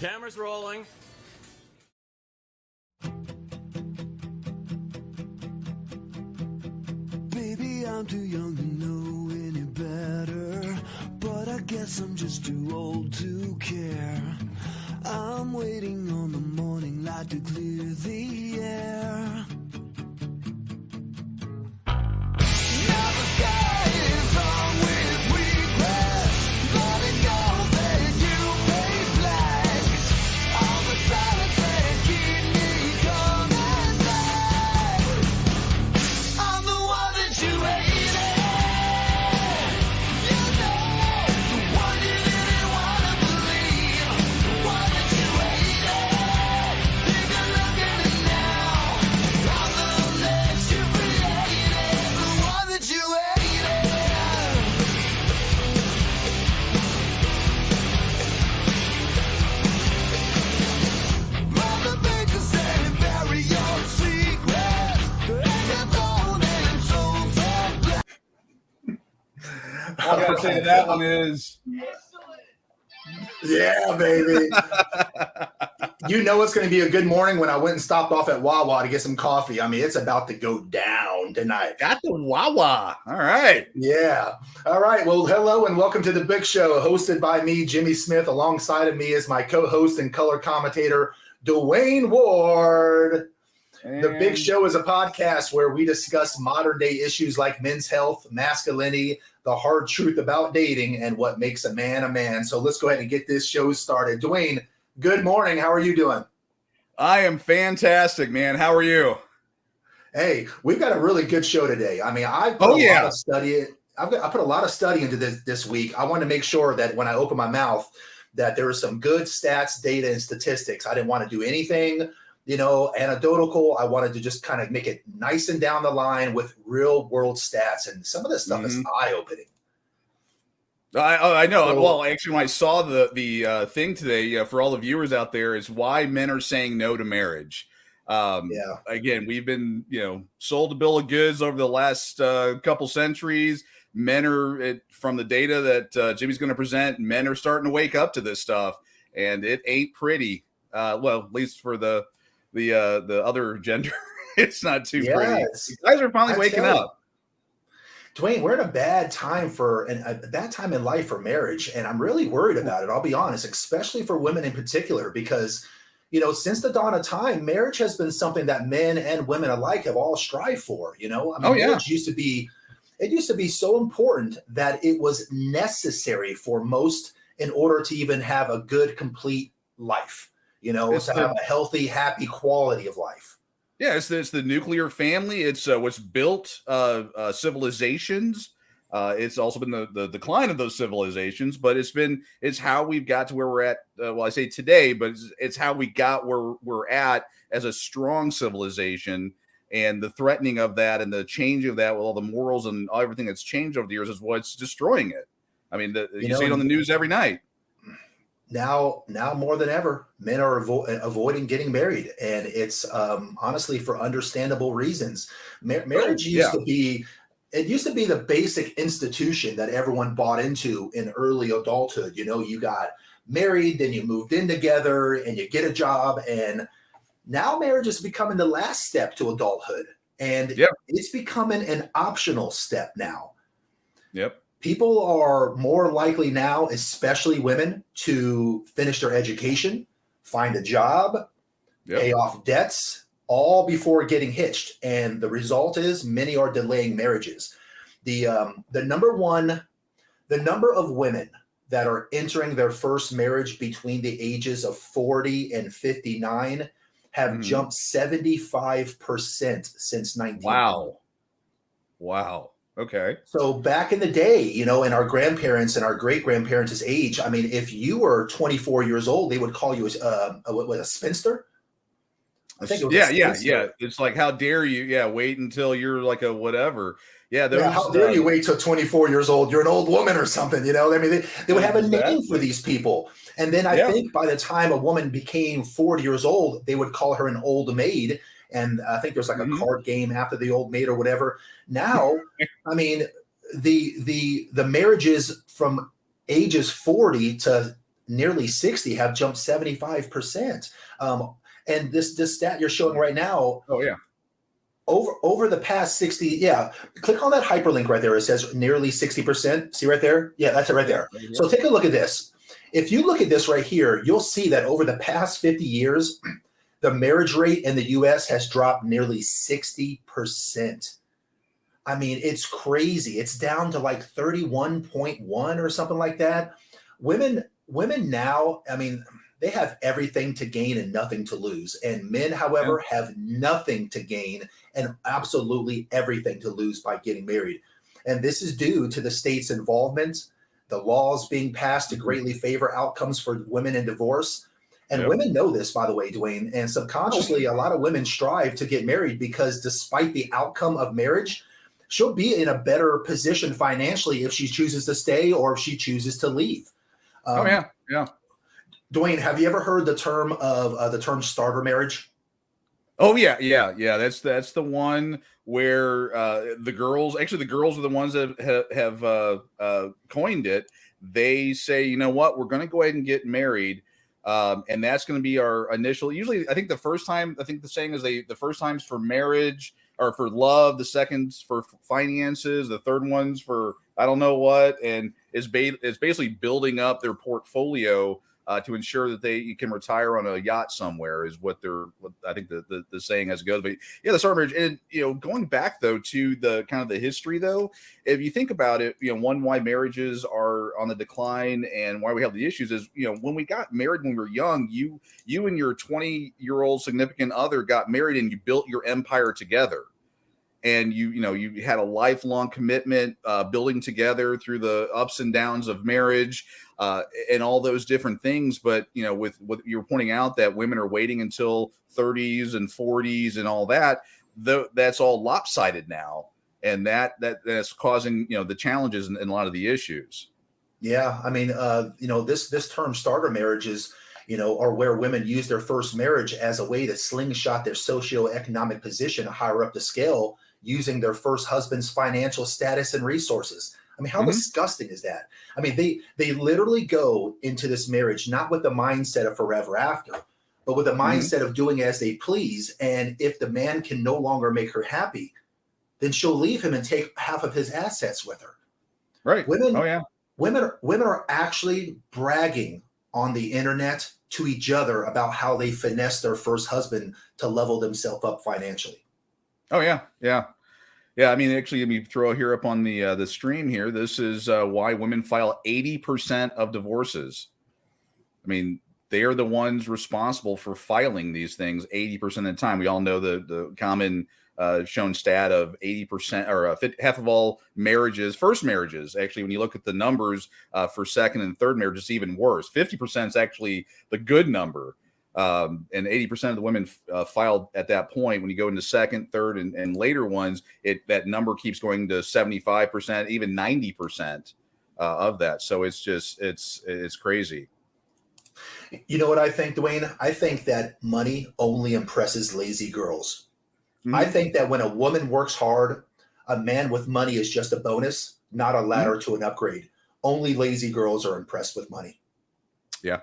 Camera's rolling. Baby, I'm too young to know any better, but I guess I'm just too old to care. I'm waiting on the morning light to clear the air. Now the sky is hung with regret, letting go that you made black. All the silence that keep me coming back. I'm the one that you hated. You know, the one you didn't want to believe. The one that you hated. Take a look at it now. I'm the one that you created. The one that you hated. Mother Baker said, bury your secrets. And your gold and souls are black. All I gotta say to that one is, Yeah, baby. You know it's going to be a good morning when I went and stopped off at Wawa to get some coffee. I mean, it's about to go down tonight. got the Wawa. All right. Yeah. All right. Well, hello and welcome to The Big Show, hosted by me, Jimmy Smith. Alongside of me is my co-host and color commentator, Dwayne Ward. The Big Show is a podcast where we discuss modern day issues like men's health, masculinity, the hard truth about dating, and what makes a man a man. So let's go ahead and get this show started. Dwayne, good morning. How are you doing? I am fantastic, man. How are you? Hey, we've got a really good show today. I mean, I put lot of study. I put a lot of study into this week. I wanted to make sure that when I open my mouth, that there was some good stats, data, and statistics. I didn't want to do anything, anecdotal. I wanted to just kind of make it nice and down the line with real world stats. And some of this stuff is eye-opening. I know. So, well, actually, when I saw the thing today, for all the viewers out there, is why men are saying no to marriage. Again, we've been, sold a bill of goods over the last couple centuries. Men are, from the data that Jimmy's going to present, men are starting to wake up to this stuff, and it ain't pretty. Well, at least for the other gender, it's not too pretty. You guys are finally waking up. Dwayne, we're in a bad time a bad time in life for marriage, and I'm really worried about it. I'll be honest, especially for women in particular, because since the dawn of time, marriage has been something that men and women alike have all strived for. Marriage used to be so important that it was necessary for most in order to even have a good, complete life. To have a healthy, happy quality of life. Yeah, it's the nuclear family. It's what's built civilizations. It's also been the decline of those civilizations, but it's how we've got to where we're at. I say today, but it's how we got where we're at as a strong civilization, and the threatening of that and the change of that with all the morals and everything that's changed over the years is what's destroying it. I mean, you see it on the news every night. Now more than ever, men are avoiding getting married, and it's honestly for understandable reasons. Marriage used to be the basic institution that everyone bought into in early adulthood. You got married, then you moved in together, and you get a job, and now marriage is becoming the last step to adulthood, and it's becoming an optional step now. Yep. People are more likely now, especially women, to finish their education, find a job, pay off debts, all before getting hitched. And the result is many are delaying marriages. The number of women that are entering their first marriage between the ages of 40 and 59 have jumped 75% since 19. Wow. Okay. So back in the day, in our grandparents and our great-grandparents' age, I mean, if you were 24 years old, they would call you a spinster. I think it was a spinster. It's like, how dare you? Yeah, wait until you're like a whatever. How dare you wait till 24 years old? You're an old woman or something, I mean, they would have a name for these people. And then I think by the time a woman became 40 years old, they would call her an old maid. And I think there's like a card game after the old maid or whatever. Now, I mean, the marriages from ages 40 to nearly 60 have jumped 75%. And this stat you're showing right now, oh yeah, over the past 60, yeah, click on that hyperlink right there. It says nearly 60%. See right there? Yeah, that's it right there. Right here. So take a look at this. If you look at this right here, you'll see that over the past 50 years, the marriage rate in the US has dropped nearly 60%. I mean, it's crazy. It's down to like 31.1 or something like that. Women now, I mean, they have everything to gain and nothing to lose. And men, however, have nothing to gain and absolutely everything to lose by getting married. And this is due to the state's involvement, the laws being passed to greatly favor outcomes for women in divorce. And women know this, by the way, Dwayne, and subconsciously, a lot of women strive to get married because despite the outcome of marriage, she'll be in a better position financially if she chooses to stay or if she chooses to leave. Yeah. Dwayne, have you ever heard the term starter marriage? Oh yeah. That's the one where the girls are the ones that have coined it. They say, you know what, we're going to go ahead and get married, and that's going to be our initial. Usually, I think the saying is the first time's for marriage or for love, the second's for finances, the third one's for I don't know what, and it's basically building up their portfolio to ensure that they can retire on a yacht somewhere is what I think the saying as it goes. But yeah, the starter marriage, and going back though to the kind of the history though, if you think about it, why marriages are on the decline and why we have the issues is when we got married when we were young, you and your 20-year-old significant other got married and you built your empire together. And you had a lifelong commitment, building together through the ups and downs of marriage, and all those different things. But with what you're pointing out, that women are waiting until 30s and 40s and all that, that's all lopsided now, and that's causing the challenges and a lot of the issues. Yeah, I mean, this term starter marriages, are where women use their first marriage as a way to slingshot their socioeconomic position higher up the scale, using their first husband's financial status and resources. I mean, how disgusting is that? I mean, they literally go into this marriage not with the mindset of forever after, but with the mindset of doing as they please. And if the man can no longer make her happy, then she'll leave him and take half of his assets with her. Right. Women are actually bragging on the internet to each other about how they finessed their first husband to level themselves up financially. Oh yeah. I mean, actually, let me throw here up on the stream here. This is why women file 80% of divorces. I mean, they are the ones responsible for filing these things 80% of the time. We all know the common shown stat of 80% or half of all marriages, first marriages. Actually, when you look at the numbers for second and third marriages, it's even worse. 50% is actually the good number. And 80% of the women filed at that point. When you go into second, third, and later ones, that number keeps going to 75%, even 90% of that. So it's crazy. You know what I think, Dwayne? I think that money only impresses lazy girls. I think that when a woman works hard, a man with money is just a bonus, not a ladder to an upgrade. Only lazy girls are impressed with money. Yeah.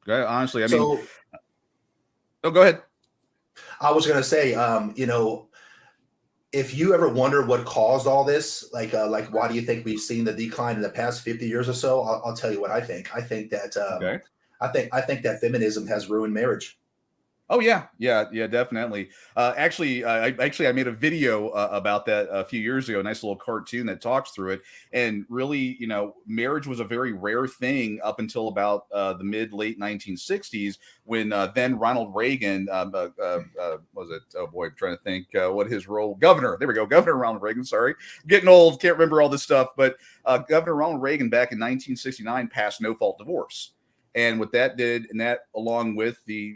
Honestly, I mean, go ahead. I was going to say, if you ever wonder what caused all this, like why do you think we've seen the decline in the past 50 years or so? I'll tell you what I think. I think that I think that feminism has ruined marriage. Oh yeah, definitely. Actually, I made a video about that a few years ago. A nice little cartoon that talks through it. And really, marriage was a very rare thing up until about the late 1960s, when then Ronald Reagan was it? Oh boy, I'm trying to think what his role. Governor. There we go. Governor Ronald Reagan. Sorry, I'm getting old. Can't remember all this stuff. But Governor Ronald Reagan back in 1969 passed no-fault divorce. And what that did, and that along with the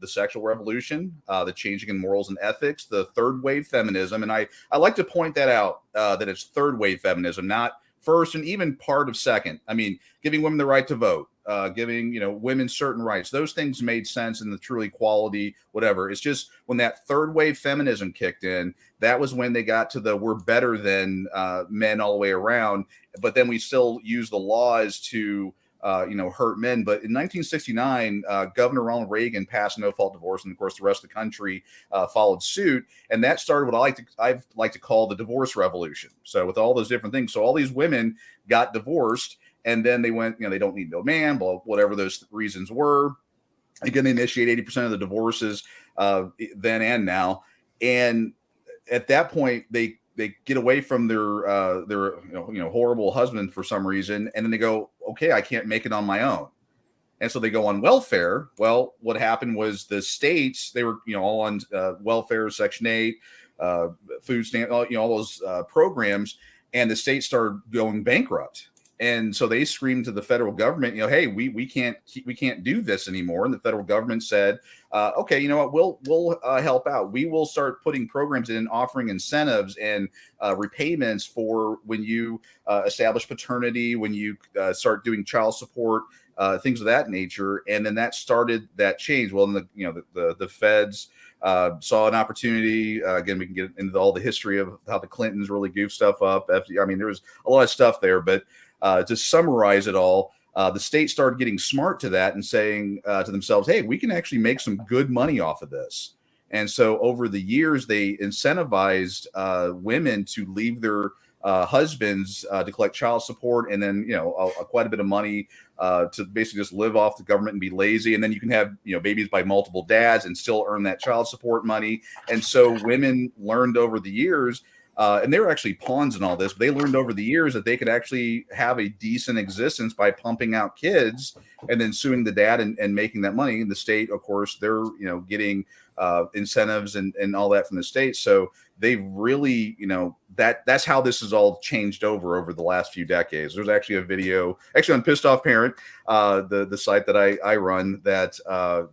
sexual revolution, the changing in morals and ethics, the third wave feminism, and I like to point that out, that it's third wave feminism, not first and even part of second. I mean, giving women the right to vote, giving women certain rights, those things made sense in the true equality, whatever. It's just when that third wave feminism kicked in, that was when they got to the we're better than men all the way around, but then we still use the laws to hurt men. But in 1969, Governor Ronald Reagan passed no-fault divorce, and of course, the rest of the country followed suit, and that started what I like to call the divorce revolution. So with all those different things, so all these women got divorced, and then they went, they don't need no man, blah, whatever those reasons were. Again, they initiate 80% of the divorces then and now, and at that point, they get away from their horrible husband for some reason, and then they go, okay, I can't make it on my own, and so they go on welfare. Well, what happened was the states, they were all on welfare, Section 8, food stamp, all those programs, and the states started going bankrupt. And so they screamed to the federal government, hey, we can't do this anymore. And the federal government said, okay, you know what, we'll help out. We will start putting programs in, offering incentives and repayments for when you establish paternity, when you start doing child support, things of that nature. And then that started that change. Well, the feds saw an opportunity. Again, we can get into all the history of how the Clintons really goofed stuff up. I mean, there was a lot of stuff there, but to summarize it all, the state started getting smart to that and saying to themselves, hey, we can actually make some good money off of this. And so over the years, they incentivized women to leave their husbands to collect child support, and then quite a bit of money to basically just live off the government and be lazy. And then you can have babies by multiple dads and still earn that child support money. And so women learned over the years, and they were actually pawns in all this, but they learned over the years that they could actually have a decent existence by pumping out kids and then suing the dad and making that money. And the state, of course, they're getting incentives and all that from the state. So they really, that's how this has all changed over the last few decades. There's actually a video on Pissed Off Parent, the site that I run, that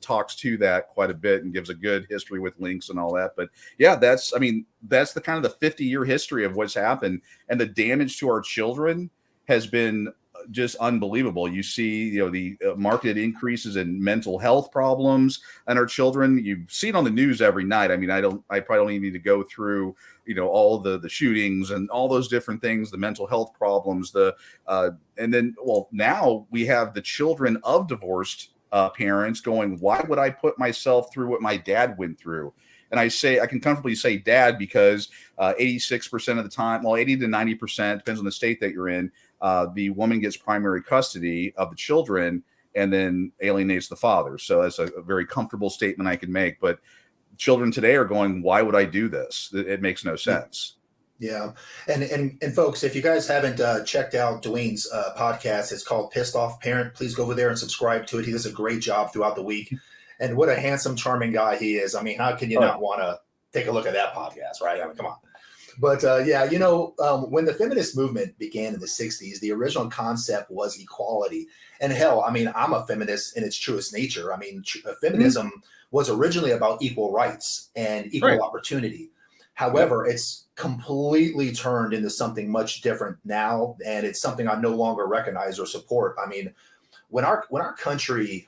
talks to that quite a bit and gives a good history with links and all that. But yeah, that's the kind of the 50-year history of what's happened, and the damage to our children has been just unbelievable. You see, the marked increases in mental health problems in our children. You see it on the news every night. I mean, I probably don't even need to go through, all the shootings and all those different things, the mental health problems, and then, well, now we have the children of divorced parents going, why would I put myself through what my dad went through? And I can comfortably say dad, because 86% of the time, well, 80 to 90%, depends on the state that you're in, the woman gets primary custody of the children and then alienates the father. So that's a very comfortable statement I can make. But children today are going, why would I do this? It makes no sense. Yeah. And folks, if you guys haven't checked out Dwayne's podcast, it's called Pissed Off Parent. Please go over there and subscribe to it. He does a great job throughout the week. And what a handsome, charming guy he is. I mean, how can you not want to take a look at that podcast, right? I mean, come on. But when the feminist movement began in the 60s, the original concept was equality. And hell, I mean, I'm a feminist in its truest nature. I mean, feminism was originally about equal rights and equal opportunity. However, it's completely turned into something much different now, and it's something I no longer recognize or support. I mean, when our country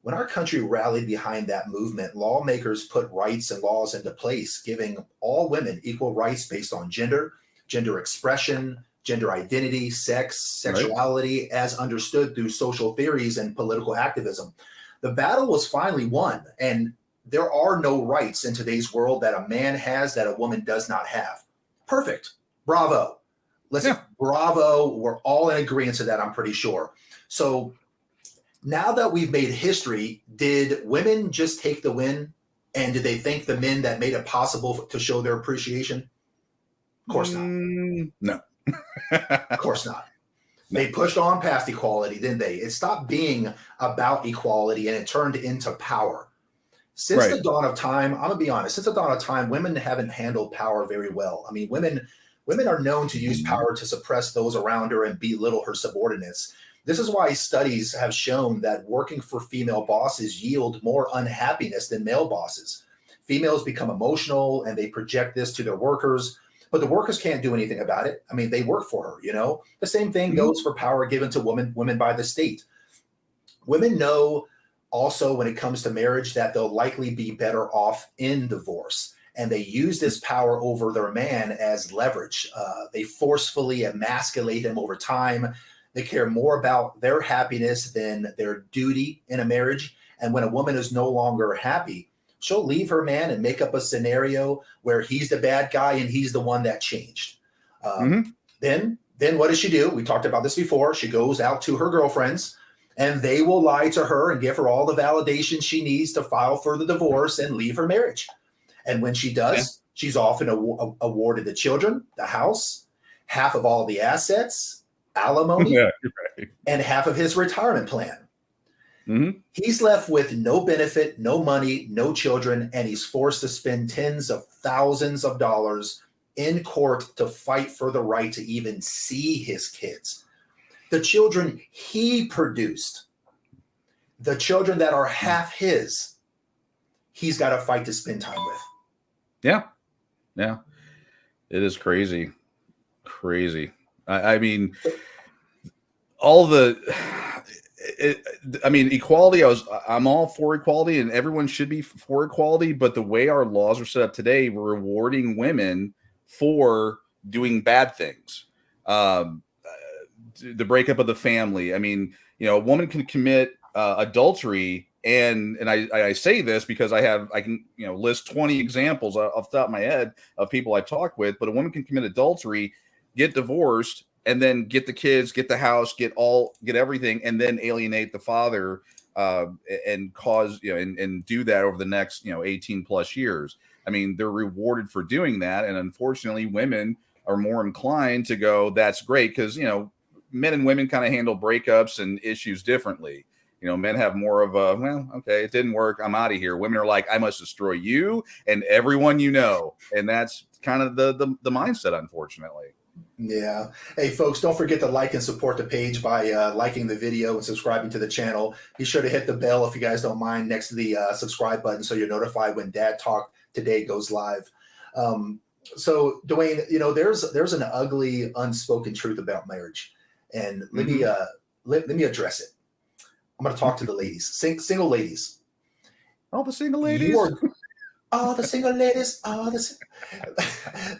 rallied behind that movement, lawmakers put rights and laws into place, giving all women equal rights based on gender expression, gender identity, sex, sexuality, as understood through social theories and political activism. The battle was finally won, and there are no rights in today's world that a man has that a woman does not have. Perfect. Bravo. Listen, bravo. We're all in agreement to that, I'm pretty sure. So now that we've made history, did women just take the win? And did they thank the men that made it possible to show their appreciation? Of course not. No. Of course not. They pushed on past equality, didn't they? It stopped being about equality and it turned into power. Since the dawn of time, I'm going to be honest, since the dawn of time, women haven't handled power very well. I mean, women are known to use power to suppress those around her and belittle her subordinates. This is why studies have shown that working for female bosses yield more unhappiness than male bosses. Females become emotional and they project this to their workers, but the workers can't do anything about it. I mean, they work for her, The same thing goes for power given to women by the state. Women know also when it comes to marriage that they'll likely be better off in divorce. And they use this power over their man as leverage. They forcefully emasculate him over time. They care more about their happiness than their duty in a marriage. And when a woman is no longer happy, she'll leave her man and make up a scenario where he's the bad guy and he's the one that changed. Then what does she do? We talked about this before. She goes out to her girlfriends and they will lie to her and give her all the validation she needs to file for the divorce and leave her marriage. And when she does, she's often awarded the children, the house, half of all the assets, alimony, and half of his retirement plan. He's left with no benefit, no money, no children, and he's forced to spend tens of thousands of dollars in court to fight for the right to even see his kids. The children he produced, the children that are half his, he's got to fight to spend time with. Yeah. It is crazy. I mean, equality, I'm all for equality and everyone should be for equality, but the way our laws are set up today, we're rewarding women for doing bad things. The breakup of the family. I mean, a woman can commit adultery, and I say this because I can list 20 examples off the top of my head of people I've talked with, but a woman can commit adultery, get divorced, and then get the kids, get the house, get everything, and then alienate the father and cause, and do that over the next, 18 plus years. I mean, they're rewarded for doing that. And unfortunately, women are more inclined to go, that's great. Because, men and women kind of handle breakups and issues differently. Men have more of a, well, okay, it didn't work, I'm out of here. Women are like, I must destroy you and everyone you know. And that's kind of the mindset, unfortunately. Yeah. Hey, folks, don't forget to like and support the page by liking the video and subscribing to the channel. Be sure to hit the bell, if you guys don't mind, next to the subscribe button so you're notified when Dad Talk Today goes live. So, Dwayne, there's an ugly, unspoken truth about marriage. And let me address it. I'm going to talk to the ladies, single ladies. All the single ladies. All the single ladies.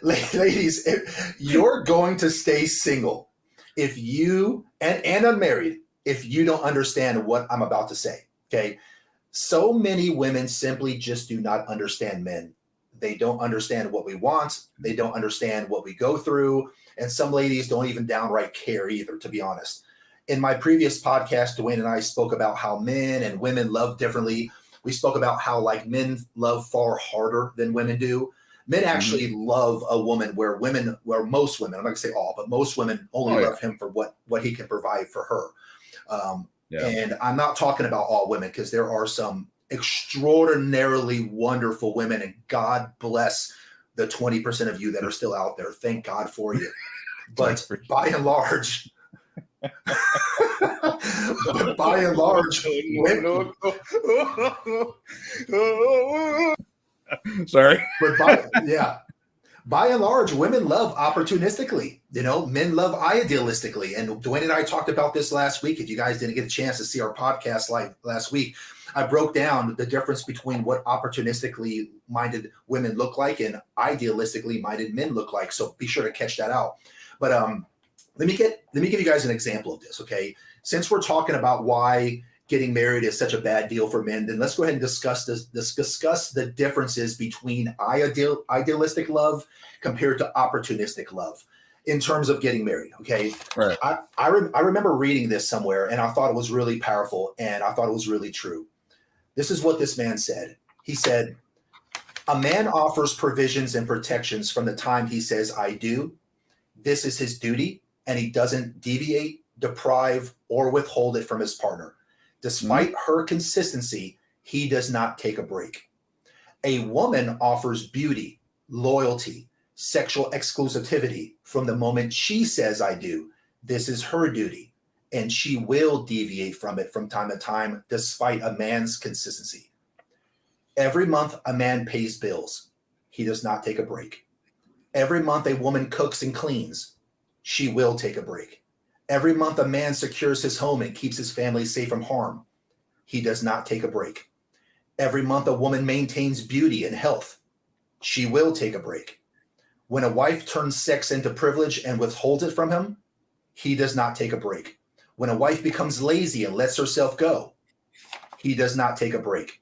Ladies, you're going to stay single if you and unmarried if you don't understand what I'm about to say. Okay. So many women simply just do not understand men. They don't understand what we want. They don't understand what we go through. And some ladies don't even downright care either, to be honest. In my previous podcast, Dwayne and I spoke about how men and women love differently. We spoke about how men love far harder than women do. Men actually love a woman where most women, I'm not gonna say all, but most women only love him for what he can provide for her. And I'm not talking about all women, because there are some extraordinarily wonderful women, and God bless the 20% of you that are still out there. Thank God for you. But by and large, Sorry. But by and large, women love opportunistically. Men love idealistically. And Dwayne and I talked about this last week. If you guys didn't get a chance to see our podcast last week, I broke down the difference between what opportunistically minded women look like and idealistically minded men look like. So be sure to catch that out. But let me give you guys an example of this, okay? Since we're talking about why getting married is such a bad deal for men, then let's go ahead and discuss the differences between idealistic love compared to opportunistic love in terms of getting married, okay? Right. I remember reading this somewhere, and I thought it was really powerful, and I thought it was really true. This is what this man said. He said, a man offers provisions and protections from the time he says, I do. This is his duty, and he doesn't deviate, deprive, or withhold it from his partner. Despite her consistency, he does not take a break. A woman offers beauty, loyalty, sexual exclusivity from the moment she says, I do. This is her duty, and she will deviate from it from time to time, despite a man's consistency. Every month, a man pays bills. He does not take a break. Every month, a woman cooks and cleans. She will take a break. Every month, a man secures his home and keeps his family safe from harm. He does not take a break. Every month, a woman maintains beauty and health. She will take a break. When a wife turns sex into privilege and withholds it from him, he does not take a break. When a wife becomes lazy and lets herself go, he does not take a break.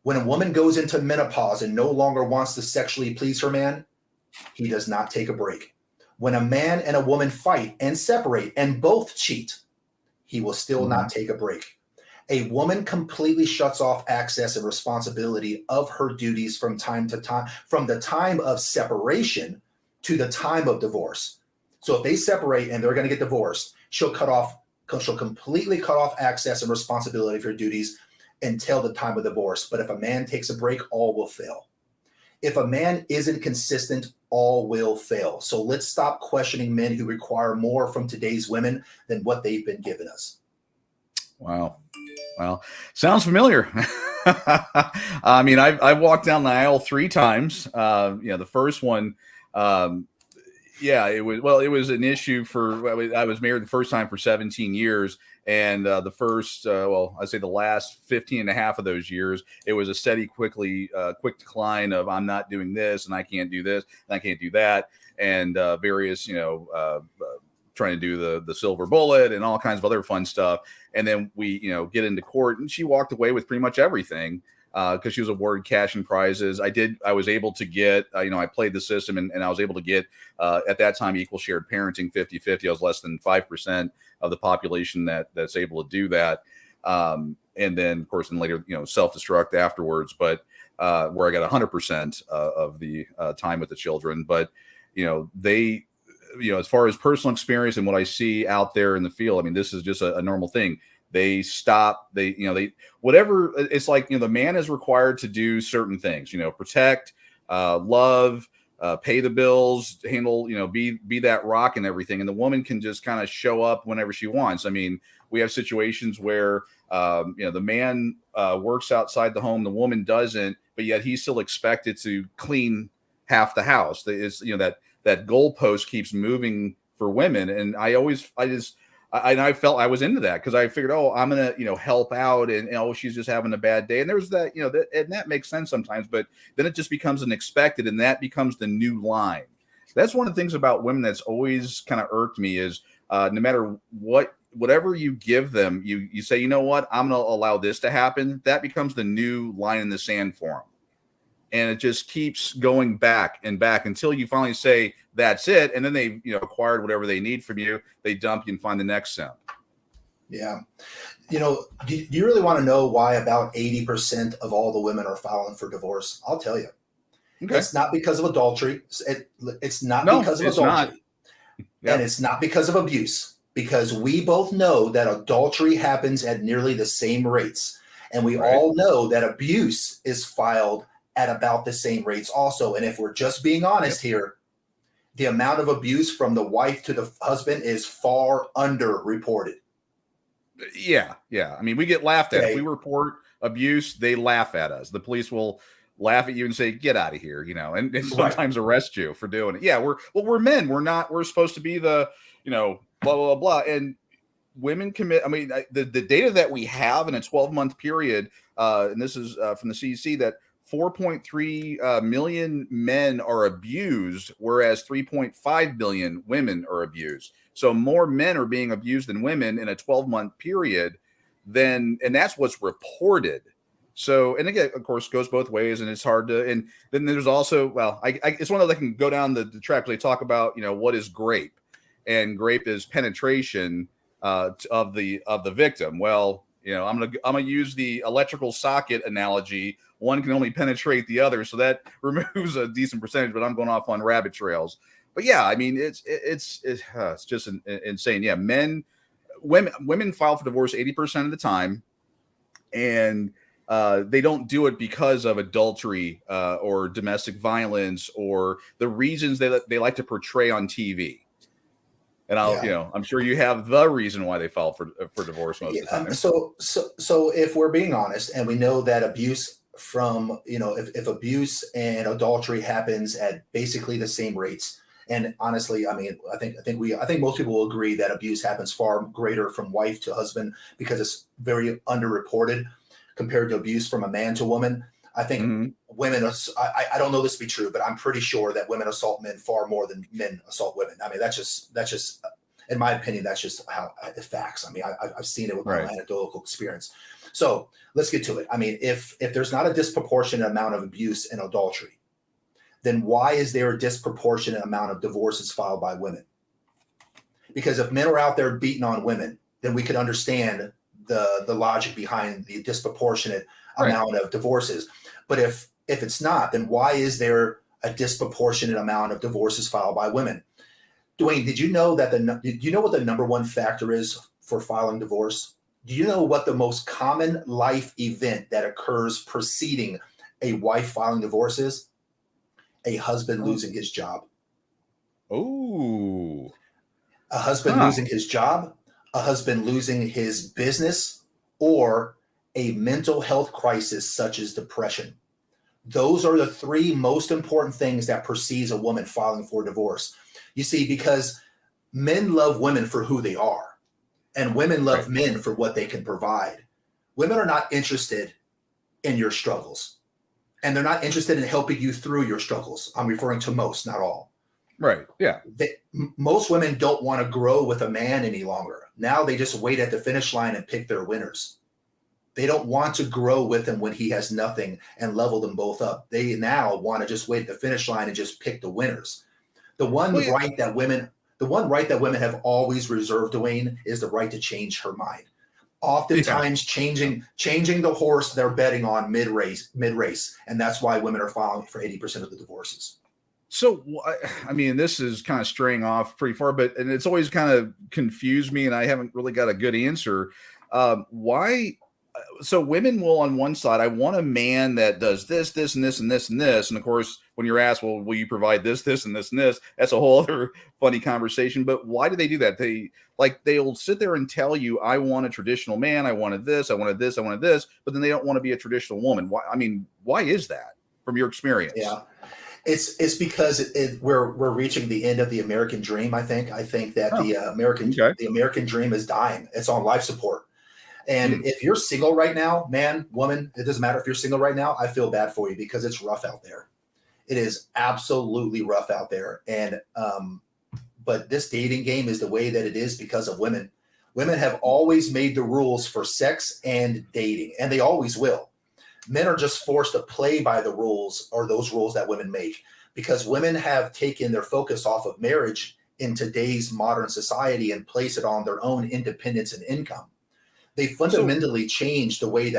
When a woman goes into menopause and no longer wants to sexually please her man, he does not take a break. When a man and a woman fight and separate and both cheat, he will still not take a break. A woman completely shuts off access and responsibility of her duties from time to time, from the time of separation to the time of divorce. So if they separate and they're going to get divorced, she'll completely cut off access and responsibility for her duties until the time of divorce. But if a man takes a break, all will fail. If a man isn't consistent, all will fail. So let's stop questioning men who require more from today's women than what they've been given us. Wow. Well, sounds familiar. I mean, I've walked down the aisle 3 times. The first one, it was an issue for, I was married the first time for 17 years. And the first, I'd say the last 15 and a half of those years, it was a steady, quick decline of I'm not doing this and I can't do this and I can't do that. And various, trying to do the silver bullet and all kinds of other fun stuff. And then we, get into court and she walked away with pretty much everything because she was awarded cash and prizes. I was able to get, I played the system and I was able to get at that time equal shared parenting 50-50. I was less than 5% of the population that's able to do that. And then of course, and later, self-destruct afterwards, but where I got 100% of the time with the children. But, they, as far as personal experience and what I see out there in the field, I mean, this is just a normal thing. They stop, whatever. It's like, the man is required to do certain things, protect, love, pay the bills, handle, be that rock and everything. And the woman can just kind of show up whenever she wants. I mean, we have situations where, the man works outside the home, the woman doesn't, but yet he's still expected to clean half the house. It's, that goalpost keeps moving for women. And I felt I was into that because I figured, I'm going to, help out and, she's just having a bad day. And there's that, and that makes sense sometimes, but then it just becomes an expected and that becomes the new line. That's one of the things about women that's always kind of irked me is no matter whatever you give them, you say, you know what, I'm going to allow this to happen. That becomes the new line in the sand for them. And it just keeps going back and back until you finally say, that's it. And then they, acquired whatever they need from you. They dump you and find the next simp. Yeah. Do you really want to know why about 80% of all the women are filing for divorce? I'll tell you. Okay. It's not because of adultery. It's not because of adultery. Yep. And it's not because of abuse. Because we both know that adultery happens at nearly the same rates. And we all know that abuse is filed at about the same rates also. And if we're just being honest here, the amount of abuse from the wife to the husband is far underreported. Yeah. I mean, we get laughed at. If we report abuse, they laugh at us. The police will laugh at you and say, get out of here, and sometimes arrest you for doing it. Yeah, we're men. We're supposed to be the, blah, blah, blah. And women commit, I mean, the data that we have in a 12-month period, and this is from the CDC, that 4.3 million men are abused, whereas 3.5 million women are abused. So more men are being abused than women in a 12-month period and that's what's reported. So, and again, of course, goes both ways, and it's hard to, and then there's also, it's one of those that can go down the track. They talk about, what is grape, and grape is penetration of the victim. Well, I'm gonna use the electrical socket analogy. One can only penetrate the other, so that removes a decent percentage. But I'm going off on rabbit trails. But yeah, I mean, it's just insane. Yeah, women file for divorce 80% of the time, and they don't do it because of adultery or domestic violence or the reasons they like to portray on TV. And I'm sure you have the reason why they file for divorce most of the time. So if we're being honest, and we know that abuse from, if abuse and adultery happens at basically the same rates, and honestly, I mean, I think most people will agree that abuse happens far greater from wife to husband because it's very underreported compared to abuse from a man to woman. I think women, I don't know this to be true, but I'm pretty sure that women assault men far more than men assault women. I mean, that's just In my opinion, that's just how the facts. I mean, I've seen it with my Right. anecdotal experience. So let's get to it. I mean, if there's not a disproportionate amount of abuse and adultery, then why is there a disproportionate amount of divorces filed by women? Because if men are out there beating on women, then we could understand the logic behind the disproportionate amount of divorces. But if it's not, then why is there a disproportionate amount of divorces filed by women? Dwayne, did you know that do you know what the number one factor is for filing divorce? Do you know what the most common life event that occurs preceding a wife filing divorce is? A husband losing his job. Oh. A husband losing his job, a husband losing his business, or a mental health crisis such as depression. Those are the three most important things that precedes a woman filing for divorce. You see, because men love women for who they are, and women love men for what they can provide. Women are not interested in your struggles, and they're not interested in helping you through your struggles. I'm referring to most, not all. Right. Yeah. Most women don't want to grow with a man any longer. Now they just wait at the finish line and pick their winners. They don't want to grow with him when he has nothing and level them both up. They now want to just wait at the finish line and just pick the winners. The one right that women have always reserved, Dwayne, is the right to change her mind. Oftentimes changing the horse they're betting on mid-race. And that's why women are filing for 80% of the divorces. So, I mean, this is kind of straying off pretty far, and it's always kind of confused me, and I haven't really got a good answer. Why? So women will, on one side, I want a man that does this, this, and this, and this, and this. And of course, when you're asked, well, will you provide this, this, and this, and this? That's a whole other funny conversation. But why do they do that? They'll sit there and tell you, I want a traditional man. I wanted this. I wanted this. I wanted this. But then they don't want to be a traditional woman. Why? I mean, why is that from your experience? Yeah. It's because we're reaching the end of the American dream. I think that the American dream is dying. It's on life support. And if you're single right now, man, woman, it doesn't matter if you're single right now. I feel bad for you because it's rough out there. It is absolutely rough out there. And but this dating game is the way that it is because of women. Women have always made the rules for sex and dating, and they always will. Men are just forced to play by the rules, or those rules that women make, because women have taken their focus off of marriage in today's modern society and place it on their own independence and income. They fundamentally changed the way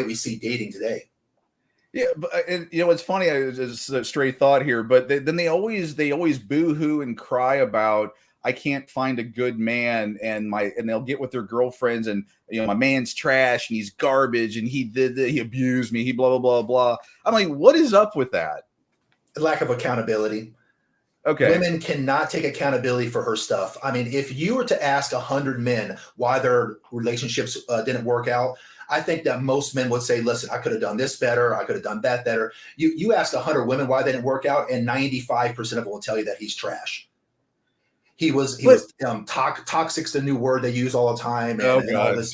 we see dating today. Yeah, but it's funny. It's a stray thought here, but then they always boo-hoo and cry about, I can't find a good man, and they'll get with their girlfriends and my man's trash and he's garbage and he abused me, he blah blah blah blah. I'm like, what is up with that? Lack of accountability. Okay. Women cannot take accountability for her stuff. I mean, if you were to ask 100 men why their relationships didn't work out, I think that most men would say, listen, I could have done this better. I could have done that better. You ask 100 women why they didn't work out, and 95% of them will tell you that he's trash. He was toxic's the new word they use all the time, and all this,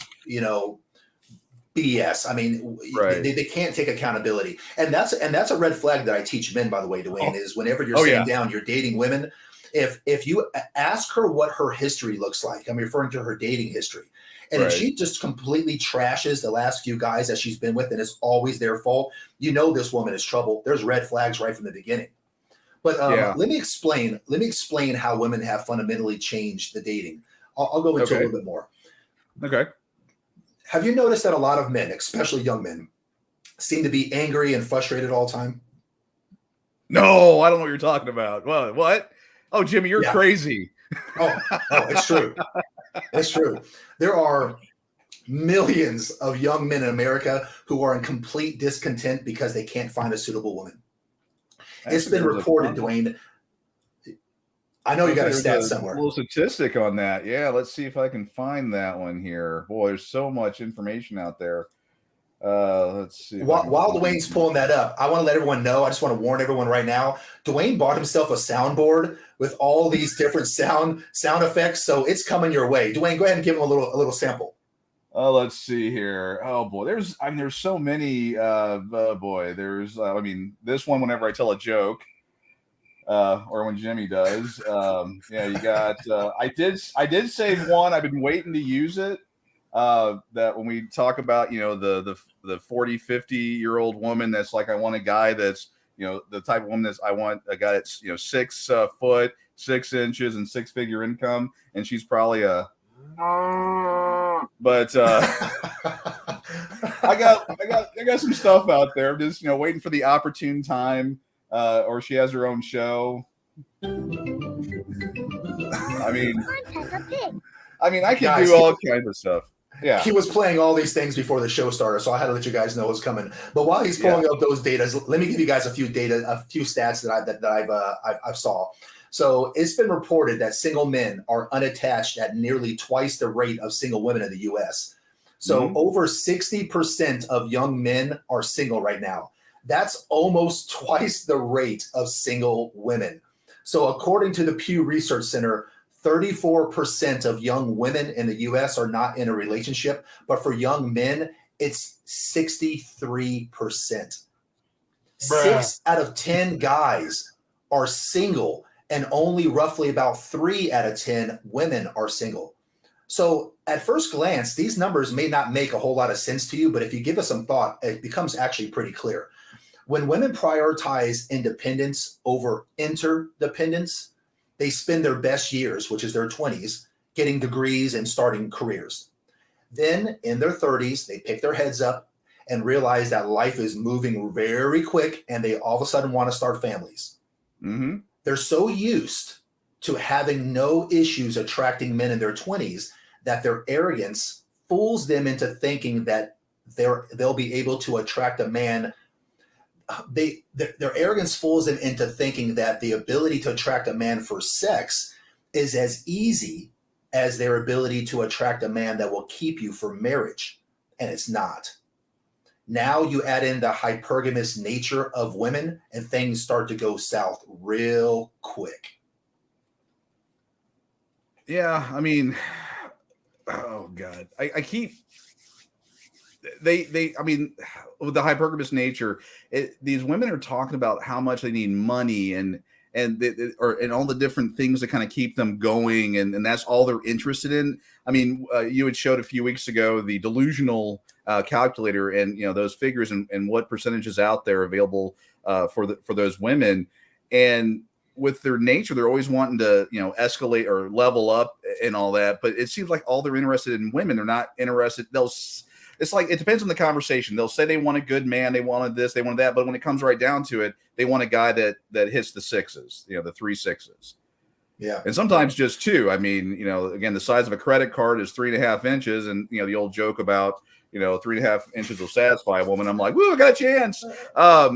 BS. I mean, they can't take accountability, and that's a red flag that I teach men. By the way, Dwayne, is whenever you're sitting down, you're dating women. If you ask her what her history looks like, I'm referring to her dating history, and if she just completely trashes the last few guys that she's been with, and it's always their fault, this woman is trouble. There's red flags right from the beginning. But let me explain how women have fundamentally changed the dating. I'll go into a little bit more. Okay. Have you noticed that a lot of men, especially young men, seem to be angry and frustrated all the time? No, I don't know what you're talking about. What? Oh, Jimmy, you're crazy. Oh, it's true. It's true. There are millions of young men in America who are in complete discontent because they can't find a suitable woman. It's been reported, Dwayne. I know you got a stat somewhere. A little statistic on that. Yeah, let's see if I can find that one here. Boy, there's so much information out there. Let's see. While Dwayne's pulling that up, I want to let everyone know. I just want to warn everyone right now. Dwayne bought himself a soundboard with all these different sound effects, so it's coming your way. Dwayne, go ahead and give him a little sample. Let's see here. Oh boy, there's so many. There's this one. Whenever I tell a joke, or when Jimmy does. Yeah, you got. I did save one. I've been waiting to use it. That when we talk about the 40, 50-year-old woman that's like, I want a guy that's the type of woman that's, I want a guy that's 6 foot 6 inches and 6-figure income, and she's probably a. But I got some stuff out there. I'm just waiting for the opportune time, or she has her own show. I mean, I can do all kinds of stuff. Yeah, he was playing all these things before the show started, so I had to let you guys know it was coming. But while he's pulling up those data, let me give you guys a few stats that I've saw. So it's been reported that single men are unattached at nearly twice the rate of single women in the U.S. So over 60% of young men are single right now. That's almost twice the rate of single women. So according to the Pew Research Center, 34% of young women in the U.S. are not in a relationship, but for young men, it's 63%. Bruh. 6 out of 10 guys are single, and only roughly about 3 out of 10 women are single. So at first glance, these numbers may not make a whole lot of sense to you, but if you give us some thought, it becomes actually pretty clear. When women prioritize independence over interdependence, they spend their best years, which is their 20s, getting degrees and starting careers. Then in their 30s, they pick their heads up and realize that life is moving very quick, and they all of a sudden want to start families. Mm-hmm. They're so used to having no issues attracting men in their 20s that their arrogance fools them into thinking that they'll be able to attract a man. Their arrogance fools them into thinking that the ability to attract a man for sex is as easy as their ability to attract a man that will keep you for marriage. And it's not. Now you add in the hypergamous nature of women, and things start to go south real quick. Yeah, I mean, oh God, I keep I mean, with the hypergamous nature, these women are talking about how much they need money and all the different things that kind of keep them going, and that's all they're interested in. I mean, you had showed a few weeks ago the delusional calculator, and those figures and what percentages out there available for those women, and with their nature, they're always wanting to escalate or level up and all that. But it seems like all they're interested in women. They're not interested. It's like, it depends on the conversation. They'll say they want a good man, they wanted this, they wanted that, but when it comes right down to it, they want a guy that hits the 6s, the 3 6s. Yeah. And sometimes just 2. I mean, again, the size of a credit card is 3.5 inches, and the old joke about 3.5 inches will satisfy a woman. I'm like, woo, I got a chance. But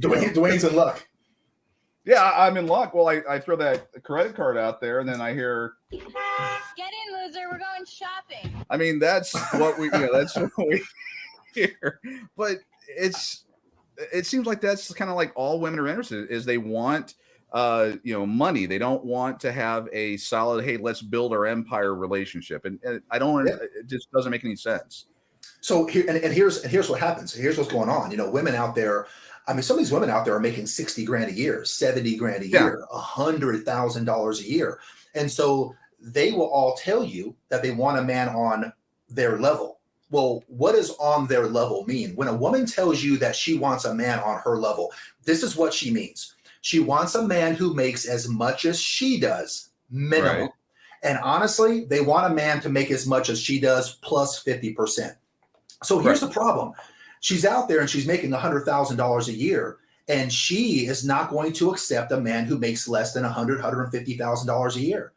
Dwayne's in luck. Yeah, I'm in luck. Well, I throw that credit card out there, and then I hear, "Get in, loser. We're going shopping." I mean, that's what we hear. But it seems like that's kind of like all women are interested in, is they want money. They don't want to have a solid, hey, let's build our empire relationship. And I don't. Yeah. It just doesn't make any sense. So here's what happens. Here's what's going on. Women out there. I mean, some of these women out there are making $60,000 a year, $70,000 a year, $100,000 a year. And so they will all tell you that they want a man on their level. Well, what does on their level mean? When a woman tells you that she wants a man on her level, this is what she means. She wants a man who makes as much as she does, minimum. Right. And honestly, they want a man to make as much as she does plus 50%. So here's the problem. She's out there and she's making $100,000 a year, and she is not going to accept a man who makes less than $150,000 a year.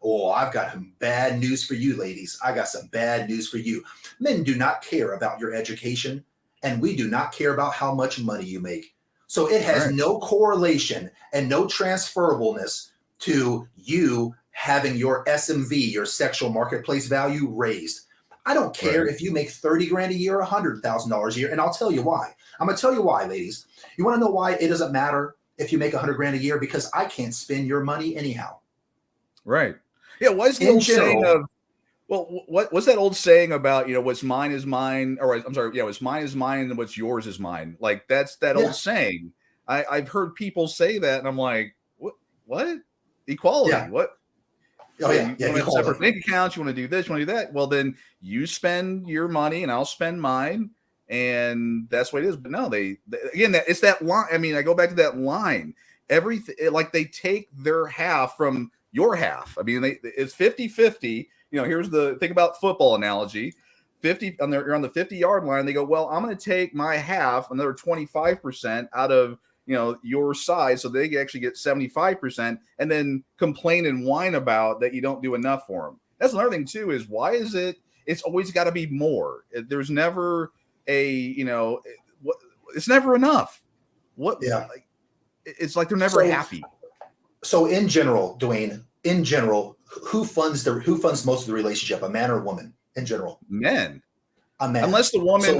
Oh, I've got some bad news for you, ladies. I got some bad news for you. Men do not care about your education, and we do not care about how much money you make. So it has no correlation and no transferableness to you having your SMV, your sexual marketplace value, raised. I don't care if you make $30,000 a year, $100,000 a year, and I'll tell you why. I'm going to tell you why, ladies. You want to know why it doesn't matter if you make $100,000 a year? Because I can't spend your money anyhow. Right. Yeah. What's the old saying of? Well, what's that old saying about what's mine is mine, or I'm sorry, what's mine is mine, and what's yours is mine. Like that's that old saying. I've heard people say that, and I'm like, what? Equality? Yeah. What? Oh yeah, You want to have separate bank accounts? You want to do this? You want to do that? Well, then you spend your money, and I'll spend mine, and that's what it is. But no, they again, it's that line. I mean, I go back to that line. Everything, like they take their half from your half. I mean, it's 50-50. You know, here's the thing about football analogy. 50 you're on the 50-yard line. They go, well, I'm going to take my half, another 25% out of your side, so they actually get 75%, and then complain and whine about that you don't do enough for them. That's another thing too, is why is it's always got to be more. There's never it's never enough. It's like they're never happy. So in general, Dwayne, who funds most of the relationship, a man or a woman? In general, men. A man. Unless the woman,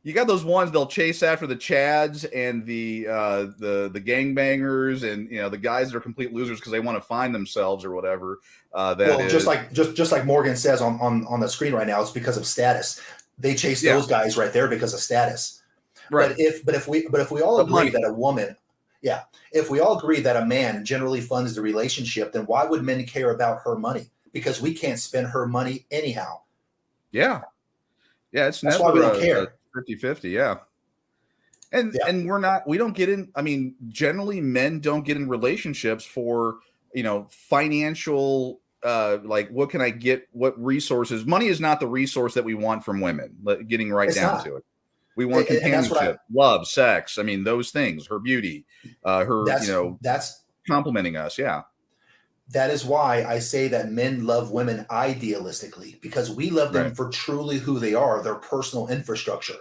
you got those ones they'll chase after the chads and the gangbangers and the guys that are complete losers because they want to find themselves or whatever. Just like Morgan says on the screen right now, it's because of status. They chase those guys right there because of status. Right. But if we all agree that a woman, if we all agree that a man generally funds the relationship, then why would men care about her money? Because we can't spend her money anyhow. Yeah. That's never why we don't care. 50-50. Yeah. And we don't get in. I mean, generally men don't get in relationships for, financial, like what can I get? What resources? Money is not the resource that we want from women. Getting down to it. We want companionship, love, sex. I mean, those things, her beauty, that's complimenting us. Yeah. That is why I say that men love women idealistically, because we love them for truly who they are, their personal infrastructure,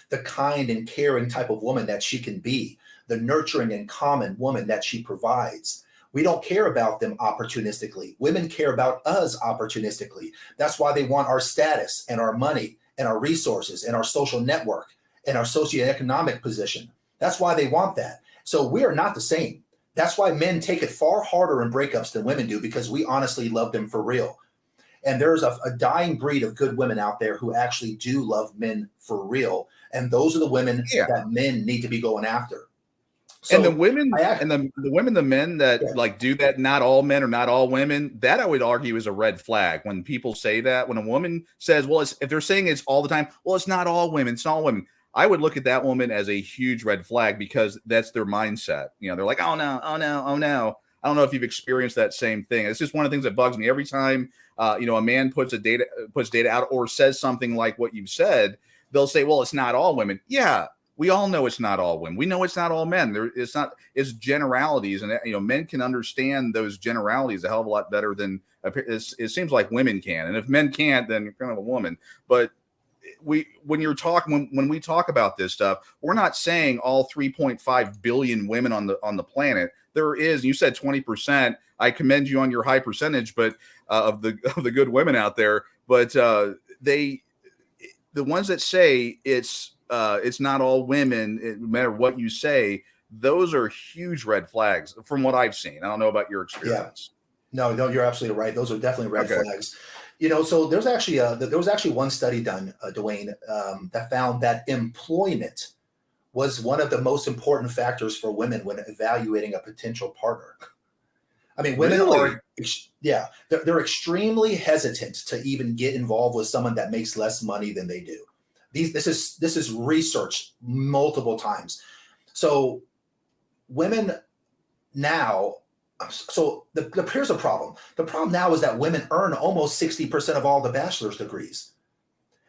the kind and caring type of woman that she can be, the nurturing and common woman that she provides. We don't care about them opportunistically. Women care about us opportunistically. That's why they want our status and our money and our resources and our social network and our socioeconomic position. That's why they want that. So we are not the same. That's why men take it far harder in breakups than women do, because we honestly love them for real. And there's a dying breed of good women out there who actually do love men for real. And those are the women that men need to be going after. So and the women the men that do that, not all men or not all women, that I would argue is a red flag. When people say that, when a woman says, well, if they're saying it's all the time, well, it's not all women, it's not all women. I would look at that woman as a huge red flag, because that's their mindset. They're like, oh no. I don't know if you've experienced that same thing. It's just one of the things that bugs me every time. A man puts data out or says something like what you've said. They'll say, well, it's not all women. Yeah, we all know it's not all women. We know it's not all men. It's generalities, and men can understand those generalities a hell of a lot better than it seems like women can. And if men can't, then you're kind of a woman. But when we talk about this stuff, we're not saying all 3.5 billion women on the planet. There is, you said 20%. I commend you on your high percentage, but of the good women out there. But the ones that say it's not all women, no matter what you say, those are huge red flags from what I've seen. I don't know about your experience. Yeah. No, you're absolutely right. Those are definitely red flags. So there was actually one study done, Dwayne, that found that employment was one of the most important factors for women when evaluating a potential partner. I mean, women they're extremely hesitant to even get involved with someone that makes less money than they do. This is researched multiple times. So women now. So here's the problem. The problem now is that women earn almost 60% of all the bachelor's degrees.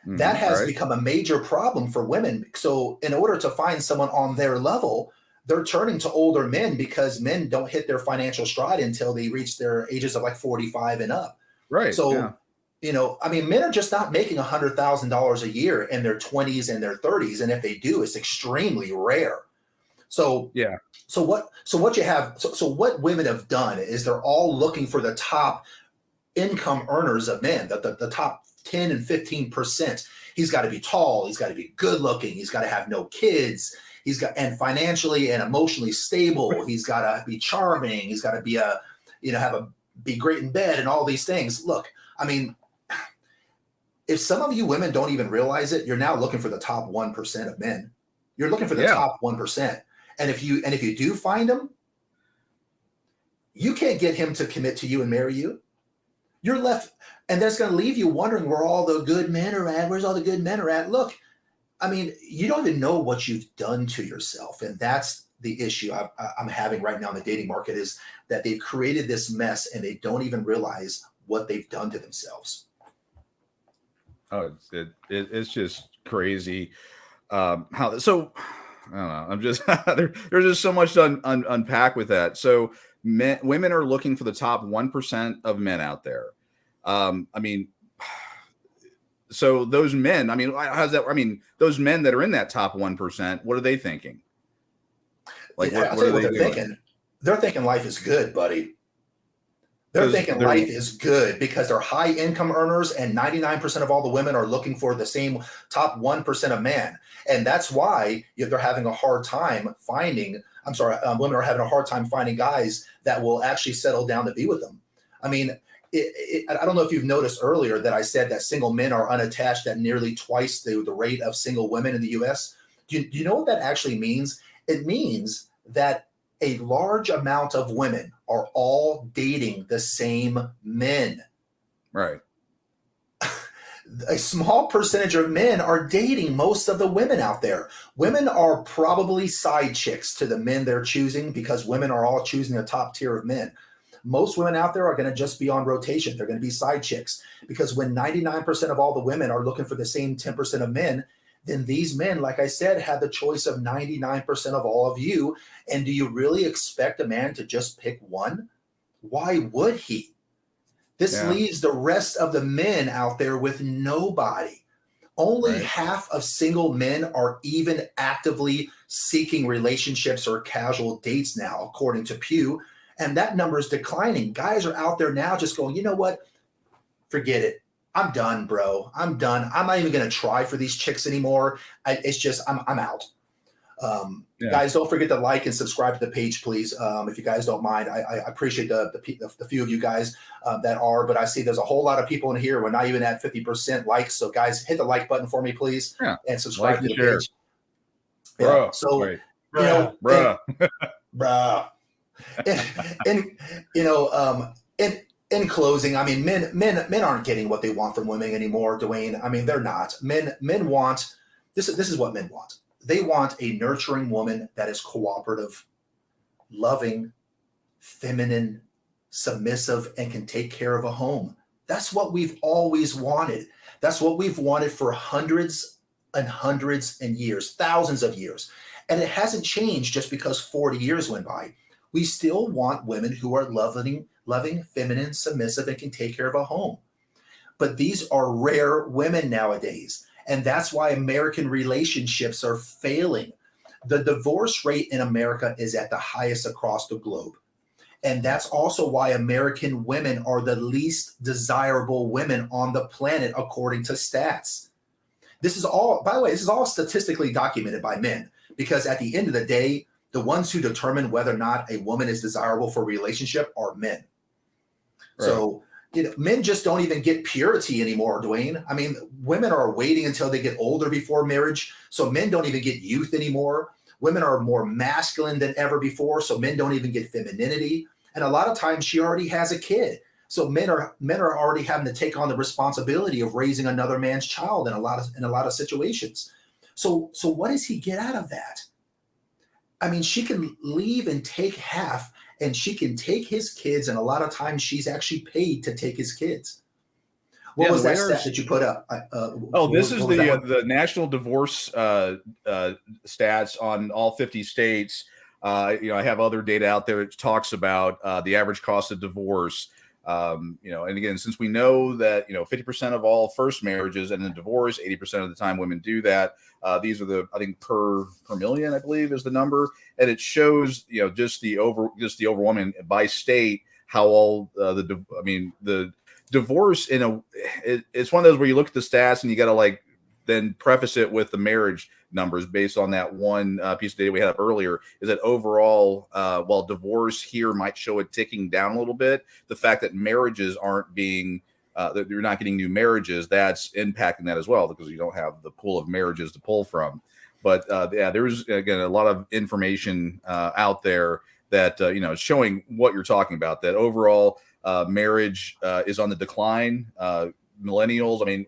That has become a major problem for women. So in order to find someone on their level, they're turning to older men, because men don't hit their financial stride until they reach their ages of like 45 and up. Right. So, men are just not making $100,000 a year in their 20s and their 30s. And if they do, it's extremely rare. So what women have done is they're all looking for the top income earners of men, the top 10 and 15%. He's got to be tall, he's got to be good looking, he's got to have no kids, and financially and emotionally stable, he's got to be charming, he's got to be be great in bed and all these things. Look, I mean, if some of you women don't even realize it, you're now looking for the top 1% of men. You're looking for the top 1%. And if you do find him, you can't get him to commit to you and marry you. You're left, and that's going to leave you wondering where all the good men are at. Where's all the good men are at? Look, I mean, you don't even know what you've done to yourself. And that's the issue I'm having right now in the dating market, is that they've created this mess and they don't even realize what they've done to themselves. Oh, it's just crazy. How so? I don't know. I'm just there's just so much to unpack with that. So women are looking for the top 1% of men out there. I mean, so those men. I mean, how's that? I mean, those men that are in that top 1%. What are they thinking? Like, Yeah, what are they they're doing? thinking? They're thinking life is good, buddy. They're thinking life is good because they're high income earners, and 99% of all the women are looking for the same top 1% of man. And that's why they're having a hard time finding, women are having a hard time finding guys that will actually settle down to be with them. I mean, I don't know if you've noticed earlier that I said that single men are unattached at nearly twice the rate of single women in the US. Do you know what that actually means? It means that a large amount of women are all dating the same men. Right. A small percentage of men are dating most of the women out there. Women are probably side chicks to the men they're choosing, because women are all choosing a top tier of men. Most women out there are going to just be on rotation. They're going to be side chicks, because when 99% of all the women are looking for the same 10% of men, then these men, like I said, have the choice of 99% of all of you. And do you really expect a man to just pick one? Why would he? This leaves the rest of the men out there with nobody. Only half of single men are even actively seeking relationships or casual dates now, according to Pew. And that number is declining. Guys are out there now just going, you know what? Forget it. I'm done, bro. I'm done. I'm not even going to try for these chicks anymore. It's just, I'm out. Guys, don't forget to like and subscribe to the page, please. If you guys don't mind, I appreciate the few of you guys that are, but I see there's a whole lot of people in here. We're not even at 50% likes. So guys, hit the like button for me, please. And subscribe to the page. Bro, so, wait. you know, bruh. In closing, I mean, men aren't getting what they want from women anymore, Dwayne. I mean, they're not. Men want this is what men want. They want a nurturing woman that is cooperative, loving, feminine, submissive, and can take care of a home. That's what we've always wanted. That's what we've wanted for hundreds and hundreds and years, thousands of years. And it hasn't changed just because 40 years went by. We still want women who are loving, feminine, submissive, and can take care of a home. But these are rare women nowadays. And that's why American relationships are failing. The divorce rate in America is at the highest across the globe. And that's also why American women are the least desirable women on the planet, according to stats. This is all, by the way, this is all statistically documented by men, because at the end of the day, the ones who determine whether or not a woman is desirable for a relationship are men. Right. So, men just don't even get purity anymore, Dwayne. I mean, women are waiting until they get older before marriage. So men don't even get youth anymore. Women are more masculine than ever before. So men don't even get femininity. And a lot of times she already has a kid. So men are already having to take on the responsibility of raising another man's child in a lot of situations. So what does he get out of that? I mean, she can leave and take half, and she can take his kids, and a lot of times she's actually paid to take his kids. What was that stat that you put up? This is the national divorce stats on all 50 states. I have other data out there that talks about the average cost of divorce. And again, since we know that 50% of all first marriages and then divorce, 80% of the time women do that. These are I think per million, I believe, is the number, and it shows just the overwhelming by state how all the divorce it's one of those where you look at the stats and you got to then preface it with the marriage numbers based on that one piece of data we had up earlier. Is that overall, while divorce here might show it ticking down a little bit, the fact that marriages aren't being that you're not getting new marriages, that's impacting that as well, because you don't have the pool of marriages to pull from. But yeah, there's again a lot of information out there that showing what you're talking about. That overall marriage is on the decline. Millennials,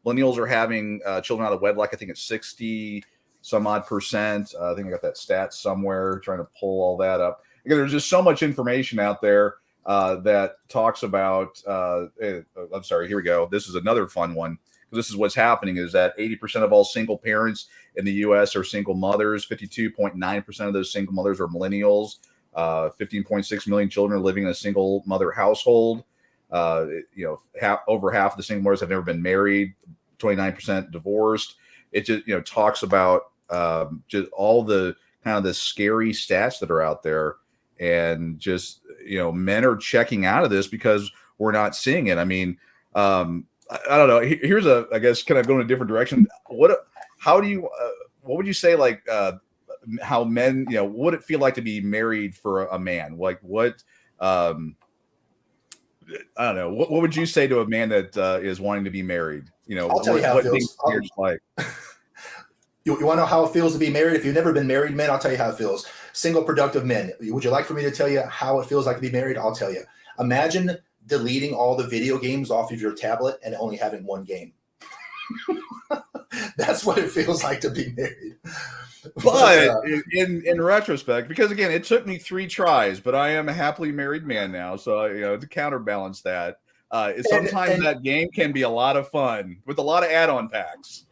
millennials are having children out of wedlock. I think it's 60 some odd percent. I think I got that stat somewhere. Trying to pull all that up. Again, there's just so much information out there that talks about. I'm sorry. Here we go. This is another fun one. This is what's happening is that 80% of all single parents in the U.S. are single mothers. 52.9% of those single mothers are millennials. 15.6 million children are living in a single mother household. Over half of the single mothers have never been married. 29% divorced. It just talks about just all the kind of the scary stats that are out there, and just men are checking out of this because we're not seeing it. I mean. I don't know. Here's I guess, kind of going in a different direction. What would you say, like, how men, what would it feel like to be married for a man? Like, what, I don't know. What would you say to a man that is wanting to be married? I'll tell you how it feels. Like. You want to know how it feels to be married? If you've never been married, men, I'll tell you how it feels. Single, productive men. Would you like for me to tell you how it feels like to be married? I'll tell you. Imagine deleting all the video games off of your tablet and only having one game. That's what it feels like to be married. But in retrospect, because again, it took me 3 tries, but I am a happily married man now. So, to counterbalance that, sometimes that game can be a lot of fun with a lot of add-on packs.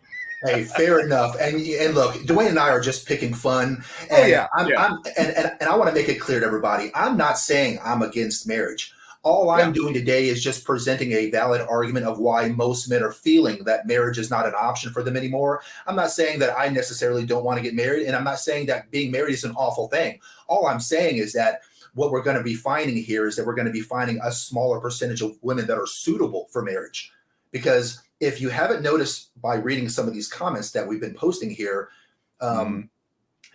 Hey, fair enough. And look, Dwayne and I are just picking fun. And I want to make it clear to everybody, I'm not saying I'm against marriage. All I'm doing today is just presenting a valid argument of why most men are feeling that marriage is not an option for them anymore. I'm not saying that I necessarily don't want to get married, and I'm not saying that being married is an awful thing. All I'm saying is that what we're going to be finding here is that we're going to be finding a smaller percentage of women that are suitable for marriage. Because if you haven't noticed by reading some of these comments that we've been posting here,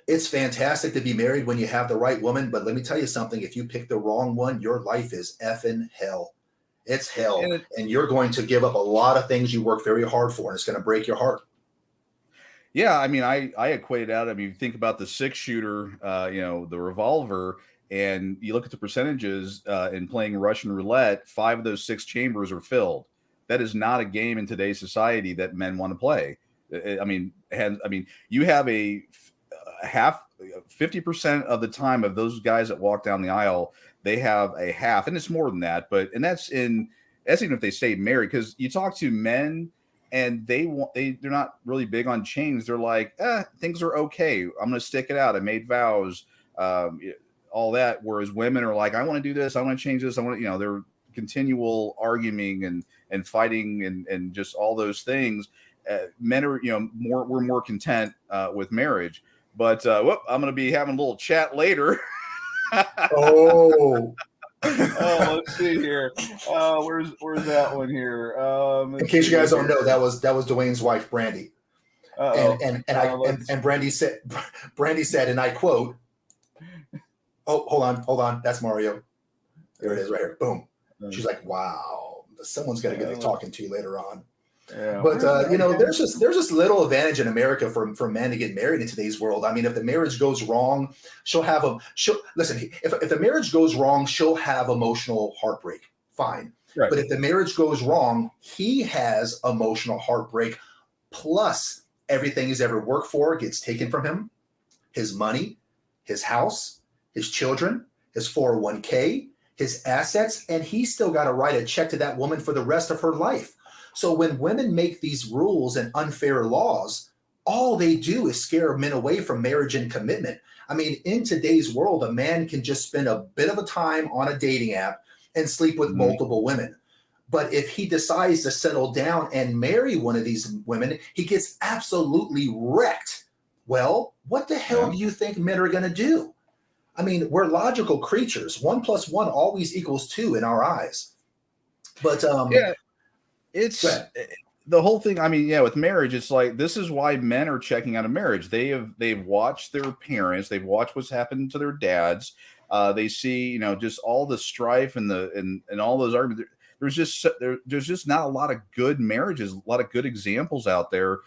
it's fantastic to be married when you have the right woman. But let me tell you something. If you pick the wrong one, your life is effing hell. It's hell. And you're going to give up a lot of things you work very hard for, and it's going to break your heart. Yeah. I mean, I equated out. I mean, you think about the 6-shooter, the revolver, and you look at the percentages in playing Russian roulette, 5 of those 6 chambers are filled. That is not a game in today's society that men want to play. I mean, you have a 50% of the time of those guys that walk down the aisle, they have a half, and it's more than that. And that's even if they stay married, because you talk to men and they're not really big on change. They're like, things are okay. I'm going to stick it out. I made vows, all that. Whereas women are like, I want to do this. I want to change this. I want to, they're continual arguing and fighting and just all those things. Men are, we're more content with marriage. But I'm going to be having a little chat later. Oh, let's see here. Where's that one here? In case you guys don't know, that was Dwayne's wife, Brandy. And Brandy said, and I quote, "Oh, hold on, that's Mario. There it is, right here. Boom." She's like, "Wow, someone's going to get talking to you later on." Yeah. But there's just little advantage in America for men to get married in today's world. I mean, if the marriage goes wrong, she'll listen. If the marriage goes wrong, she'll have emotional heartbreak. Fine. Right. But if the marriage goes wrong, he has emotional heartbreak. Plus, everything he's ever worked for gets taken from him: his money, his house, his children, his 401k, his assets, and he's still got to write a check to that woman for the rest of her life. So when women make these rules and unfair laws, all they do is scare men away from marriage and commitment. I mean, in today's world, a man can just spend a bit of a time on a dating app and sleep with multiple women. But if he decides to settle down and marry one of these women, he gets absolutely wrecked. Well, what the hell do you think men are going to do? I mean, we're logical creatures. 1 + 1 always equals 2 in our eyes. But it's the whole thing. I mean, with marriage, it's like, this is why men are checking out of marriage. They've watched their parents, they've watched what's happened to their dads. They see, just all the strife and all those arguments. there's just not a lot of good marriages, a lot of good examples out there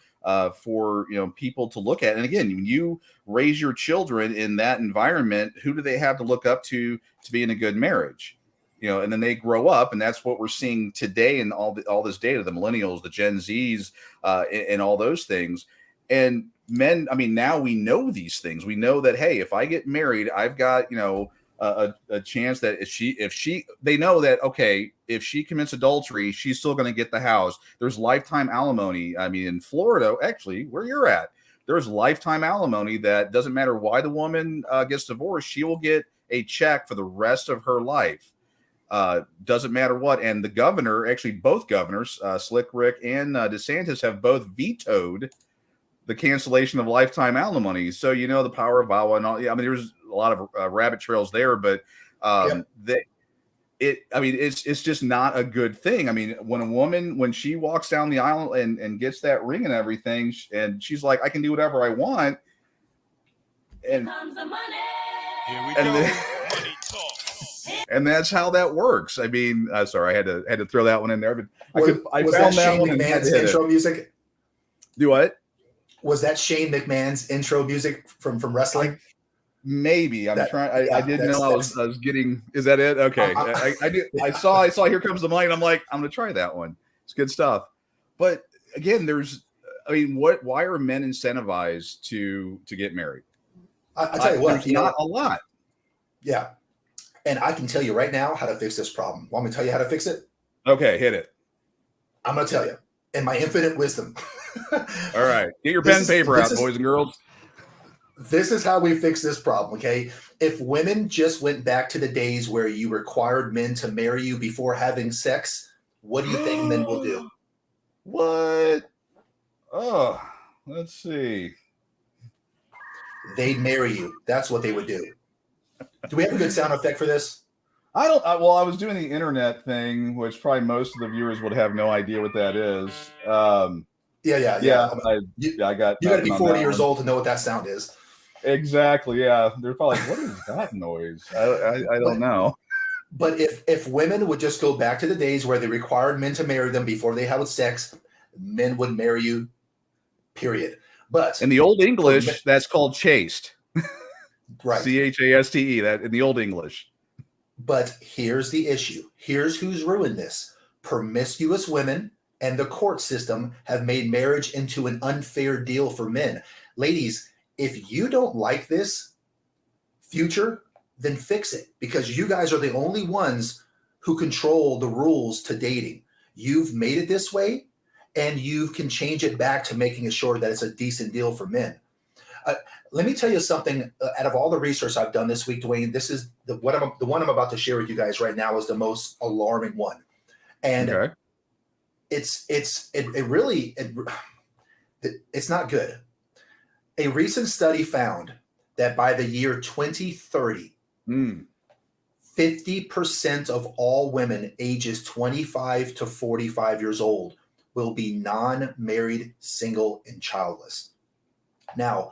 for people to look at. And again, when you raise your children in that environment, who do they have to look up to be in a good marriage? And then they grow up, and that's what we're seeing today in all this data, the millennials, the Gen Zs, and all those things. And men, I mean, now we know these things. We know that, hey, if I get married, I've got, a chance that they know that, okay, if she commits adultery, she's still going to get the house. There's lifetime alimony. I mean, in Florida, actually, where you're at, there's lifetime alimony that doesn't matter why the woman gets divorced, she will get a check for the rest of her life. Doesn't matter what. And the governor, actually both governors, Slick Rick and DeSantis, have both vetoed the cancellation of lifetime alimony. So, the power of VAWA and all. I mean, there's a lot of rabbit trails there, but it's just not a good thing. I mean, when a woman, when she walks down the aisle and gets that ring and everything, and she's like, I can do whatever I want. And Comes the money. Here we And go. then- Money talk. and that's how that works. I mean, sorry, I had to throw that one in there, but I Was found that that Shane one and had to McMahon's hit intro it. music? Do what? Was that Shane McMahon's intro music from wrestling? Maybe I didn't know I was getting. Is that it? Okay, I did. I saw. Here comes the money. And I'm like, I'm gonna try that one. It's good stuff. But again, why are men incentivized to get married? I tell you what, there's not a lot. Yeah, and I can tell you right now how to fix this problem. Want me to tell you how to fix it? Okay, hit it. I'm gonna tell you in my infinite wisdom. All right, get your pen and paper out, boys and girls. This is how we fix this problem, okay? If women just went back to the days where you required men to marry you before having sex, what do you think men will do? What? Oh, let's see. They'd marry you. That's what they would do. Do we have a good sound effect for this? I was doing the internet thing, which probably most of the viewers would have no idea what that is. Yeah. I got. You got to be 40 years old to know what that sound is. Exactly. Yeah, they're probably like, "What is that noise?" I don't know. But if women would just go back to the days where they required men to marry them before they had sex, men would marry you. Period. But in the Old English, that's called chaste. Right. CHASTE. That in the Old English. But here's the issue. Here's who's ruined this. Promiscuous women and the court system have made marriage into an unfair deal for men. Ladies, if you don't like this future, then fix it, because you guys are the only ones who control the rules to dating. You've made it this way, and you can change it back to making sure that it's a decent deal for men. Let me tell you something. Out of all the research I've done this week, Dwayne, this is the one I'm about to share with you guys right now is the most alarming one, and okay. It's not good. A recent study found that by the year 2030, 50% of all women ages 25 to 45 years old will be non-married, single, and childless. Now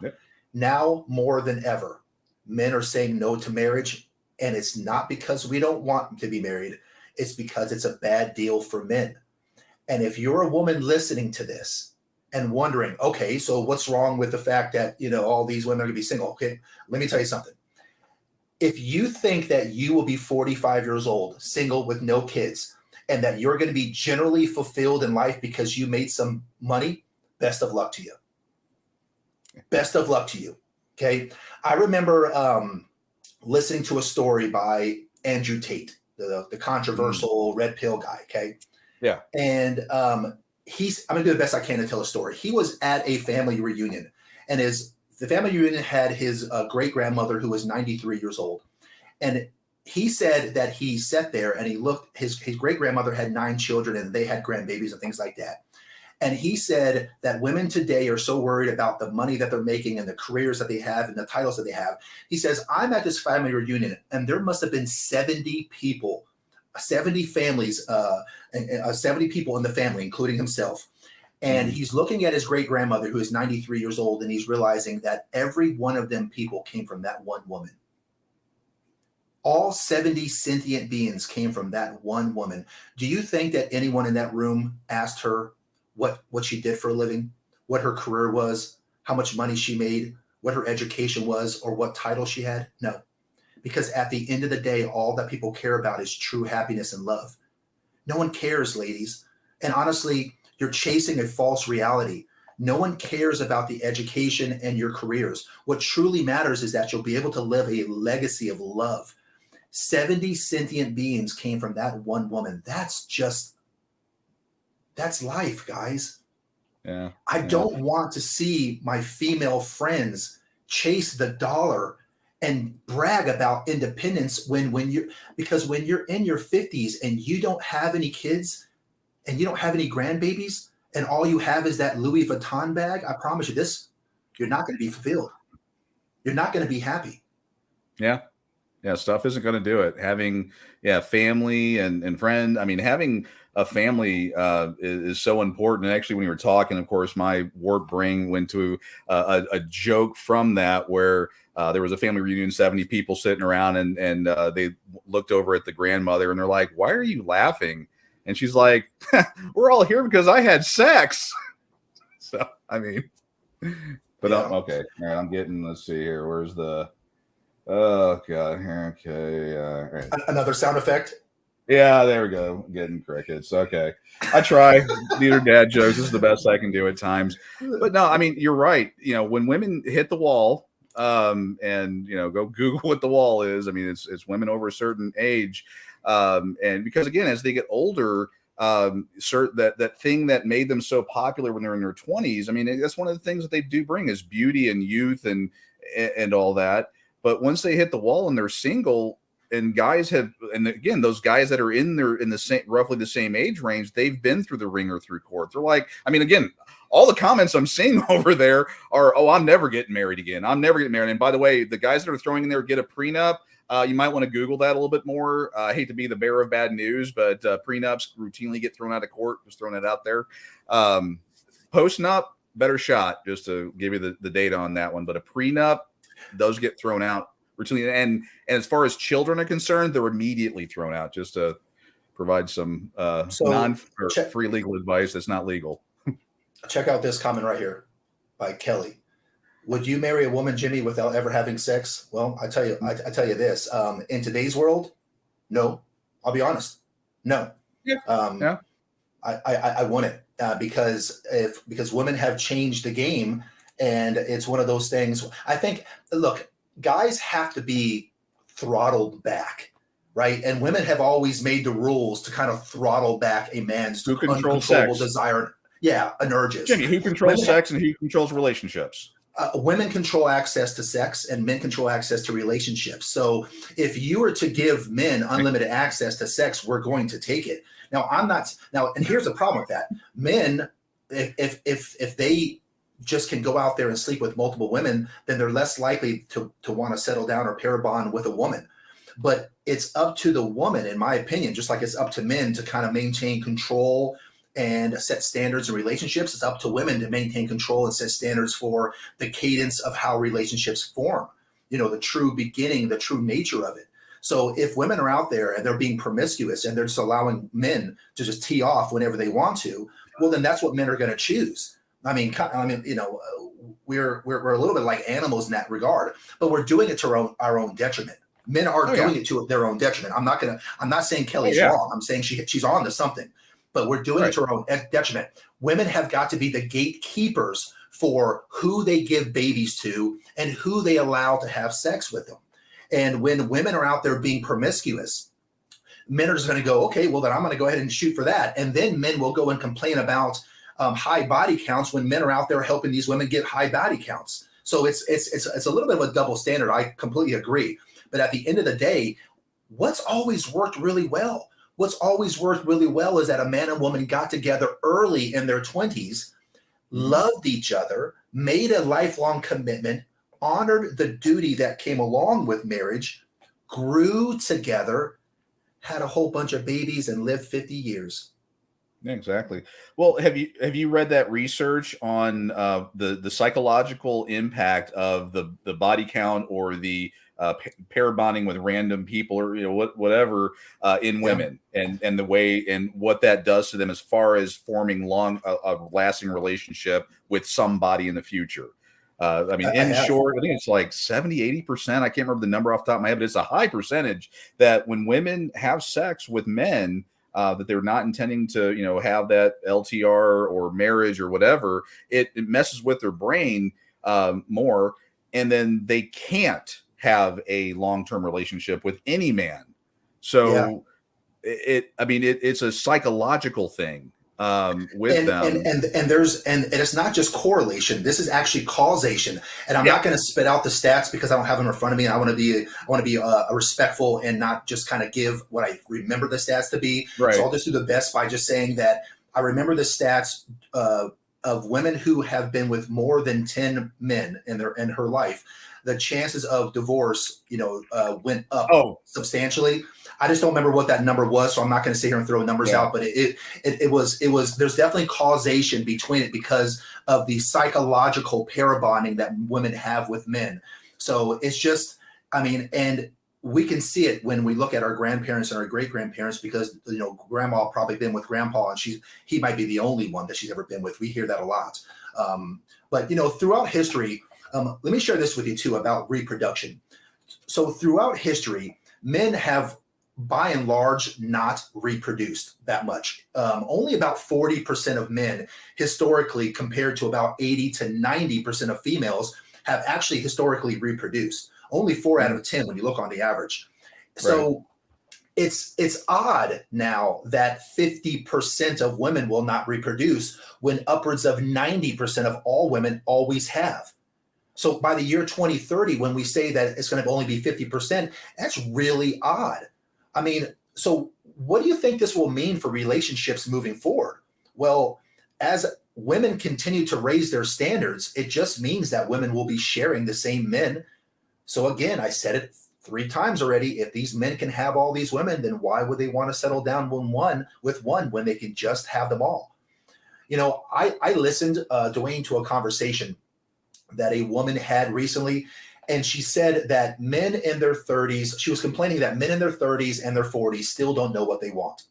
more than ever, men are saying no to marriage, and it's not because we don't want to be married. It's because it's a bad deal for men. And if you're a woman listening to this and wondering, okay, so what's wrong with the fact that, all these women are going to be single? Okay, let me tell you something. If you think that you will be 45 years old, single with no kids, and that you're going to be generally fulfilled in life because you made some money, best of luck to you. Best of luck to you. Okay. I remember listening to a story by Andrew Tate, the controversial red pill guy. Okay. Yeah. And I'm going to do the best I can to tell a story. He was at a family reunion, and the family reunion had his great grandmother, who was 93 years old. And he said that he sat there and he looked, his great grandmother had 9 children, and they had grandbabies and things like that. And he said that women today are so worried about the money that they're making and the careers that they have and the titles that they have. He says, I'm at this family reunion, and there must have been 70 people, 70 families, 70 people in the family, including himself. And he's looking at his great grandmother, who is 93 years old, and he's realizing that every one of them people came from that one woman. All 70 sentient beings came from that one woman. Do you think that anyone in that room asked her what she did for a living, what her career was, how much money she made, what her education was, or what title she had? No. Because at the end of the day, all that people care about is true happiness and love. No one cares, ladies. And honestly, you're chasing a false reality. No one cares about the education and your careers. What truly matters is that you'll be able to live a legacy of love. 70 sentient beings came from that one woman. That's life, guys. Yeah. I don't want to see my female friends chase the dollar and brag about independence because when you're in your 50s and you don't have any kids and you don't have any grandbabies and all you have is that Louis Vuitton bag, I promise you this, you're not going to be fulfilled. You're not going to be happy. Yeah. Yeah. Stuff isn't going to do it. Having, family and friend. I mean, having a family is so important. And actually, when you were talking, of course, my warped brain went to a joke from that where there was a family reunion, 70 people sitting around, and they looked over at the grandmother and they're like, "Why are you laughing?" And she's like, "We're all here because I had sex." So, I mean, but okay. All right, I'm getting, let's see here. Where's the, oh, God. Okay. Right. Another sound effect. Yeah, there we go. Getting crickets. Okay. I try. These are dad jokes. This is the best I can do at times. But no, I mean, you're right. When women hit the wall, and go Google what the wall is. I mean, it's women over a certain age. And because again, as they get older, that thing that made them so popular when they're in their 20s, I mean, that's one of the things that they do bring is beauty and youth and all that. But once they hit the wall and they're single, and guys and again, those guys that are in the same, roughly the same age range, they've been through the ringer through court. They're like, I mean, again, all the comments I'm seeing over there are, "Oh, I'm never getting married again. I'm never getting married." And by the way, the guys that are throwing in there, "Get a prenup." You might want to Google that a little bit more. I hate to be the bearer of bad news, but prenups routinely get thrown out of court. Just throwing it out there. Postnup, better shot, just to give you the data on that one. But a prenup, those get thrown out routinely. And as far as children are concerned, they're immediately thrown out, just to provide some free legal advice that's not legal. Check out this comment right here by Kelly. Would you marry a woman, Jimmy, without ever having sex? Well, I tell you this. In today's world, no. I'll be honest, no. Yeah. I wouldn't because women have changed the game, and it's one of those things. I think, look, guys have to be throttled back, right? And women have always made the rules to kind of throttle back a man's uncontrollable desire. Yeah, and urges. Jimmy, who controls sex and who controls relationships? Women control access to sex and men control access to relationships. So if you were to give men unlimited access to sex, we're going to take it. Now, and here's the problem with that. Men, if they just can go out there and sleep with multiple women, then they're less likely to want to settle down or pair bond with a woman. But it's up to the woman, in my opinion, just like it's up to men to kind of maintain control and set standards in relationships. It's up to women to maintain control and set standards for the cadence of how relationships form, the true beginning, the true nature of it. So if women are out there and they're being promiscuous and they're just allowing men to just tee off whenever they want to, well, then that's what men are going to choose. I mean, we're a little bit like animals in that regard, but we're doing it to our own detriment. Men are doing it to their own detriment. I'm not saying Kelly's wrong. I'm saying she's on to something. But we're doing it to our own detriment. Women have got to be the gatekeepers for who they give babies to and who they allow to have sex with them. And when women are out there being promiscuous, men are just going to go, okay, well, then I'm going to go ahead and shoot for that. And then men will go and complain about high body counts when men are out there helping these women get high body counts. So it's a little bit of a double standard. I completely agree. But at the end of the day, what's always worked really well? What's always worked really well is that a man and woman got together early in their 20s, loved each other, made a lifelong commitment, honored the duty that came along with marriage, grew together, had a whole bunch of babies, and lived 50 years. Yeah, exactly. Well, have you read that research on the psychological impact of the body count or the pair bonding with random people or whatever in women, and the way and what that does to them as far as forming a lasting relationship with somebody in the future. I mean, in short, I think it's like 70-80%. I can't remember the number off the top of my head, but it's a high percentage that when women have sex with men, that they're not intending to, have that LTR or marriage or whatever, it messes with their brain more, and then they can't have a long-term relationship with any man. So it's a psychological thing with them. And it's not just correlation. This is actually causation. And I'm not going to spit out the stats because I don't have them in front of me. And I want to be respectful and not just kind of give what I remember the stats to be. Right. So I'll just do the best by just saying that I remember the stats of women who have been with more than 10 men in her life. The chances of divorce, went up substantially. I just don't remember what that number was, so I'm not going to sit here and throw numbers out. But it was. There's definitely causation between it because of the psychological pair bonding that women have with men. So it's just, and we can see it when we look at our grandparents and our great grandparents because grandma probably been with grandpa and he might be the only one that she's ever been with. We hear that a lot. But throughout history, let me share this with you too about reproduction. So throughout history, men have by and large not reproduced that much. Only about 40% of men historically compared to about 80 to 90% of females have actually historically reproduced. Only 4 out of 10 when you look on the average. So it's odd now that 50% of women will not reproduce when upwards of 90% of all women always have. So by the year 2030, when we say that it's going to only be 50%, that's really odd. So what do you think this will mean for relationships moving forward? Well, as women continue to raise their standards, it just means that women will be sharing the same men. So again, I said it 3 times already. If these men can have all these women, then why would they want to settle down with one when they can just have them all? I listened, Dwayne, to a conversation that a woman had recently. And she said that men in their 30s, she was complaining that men in their 30s and their 40s still don't know what they want.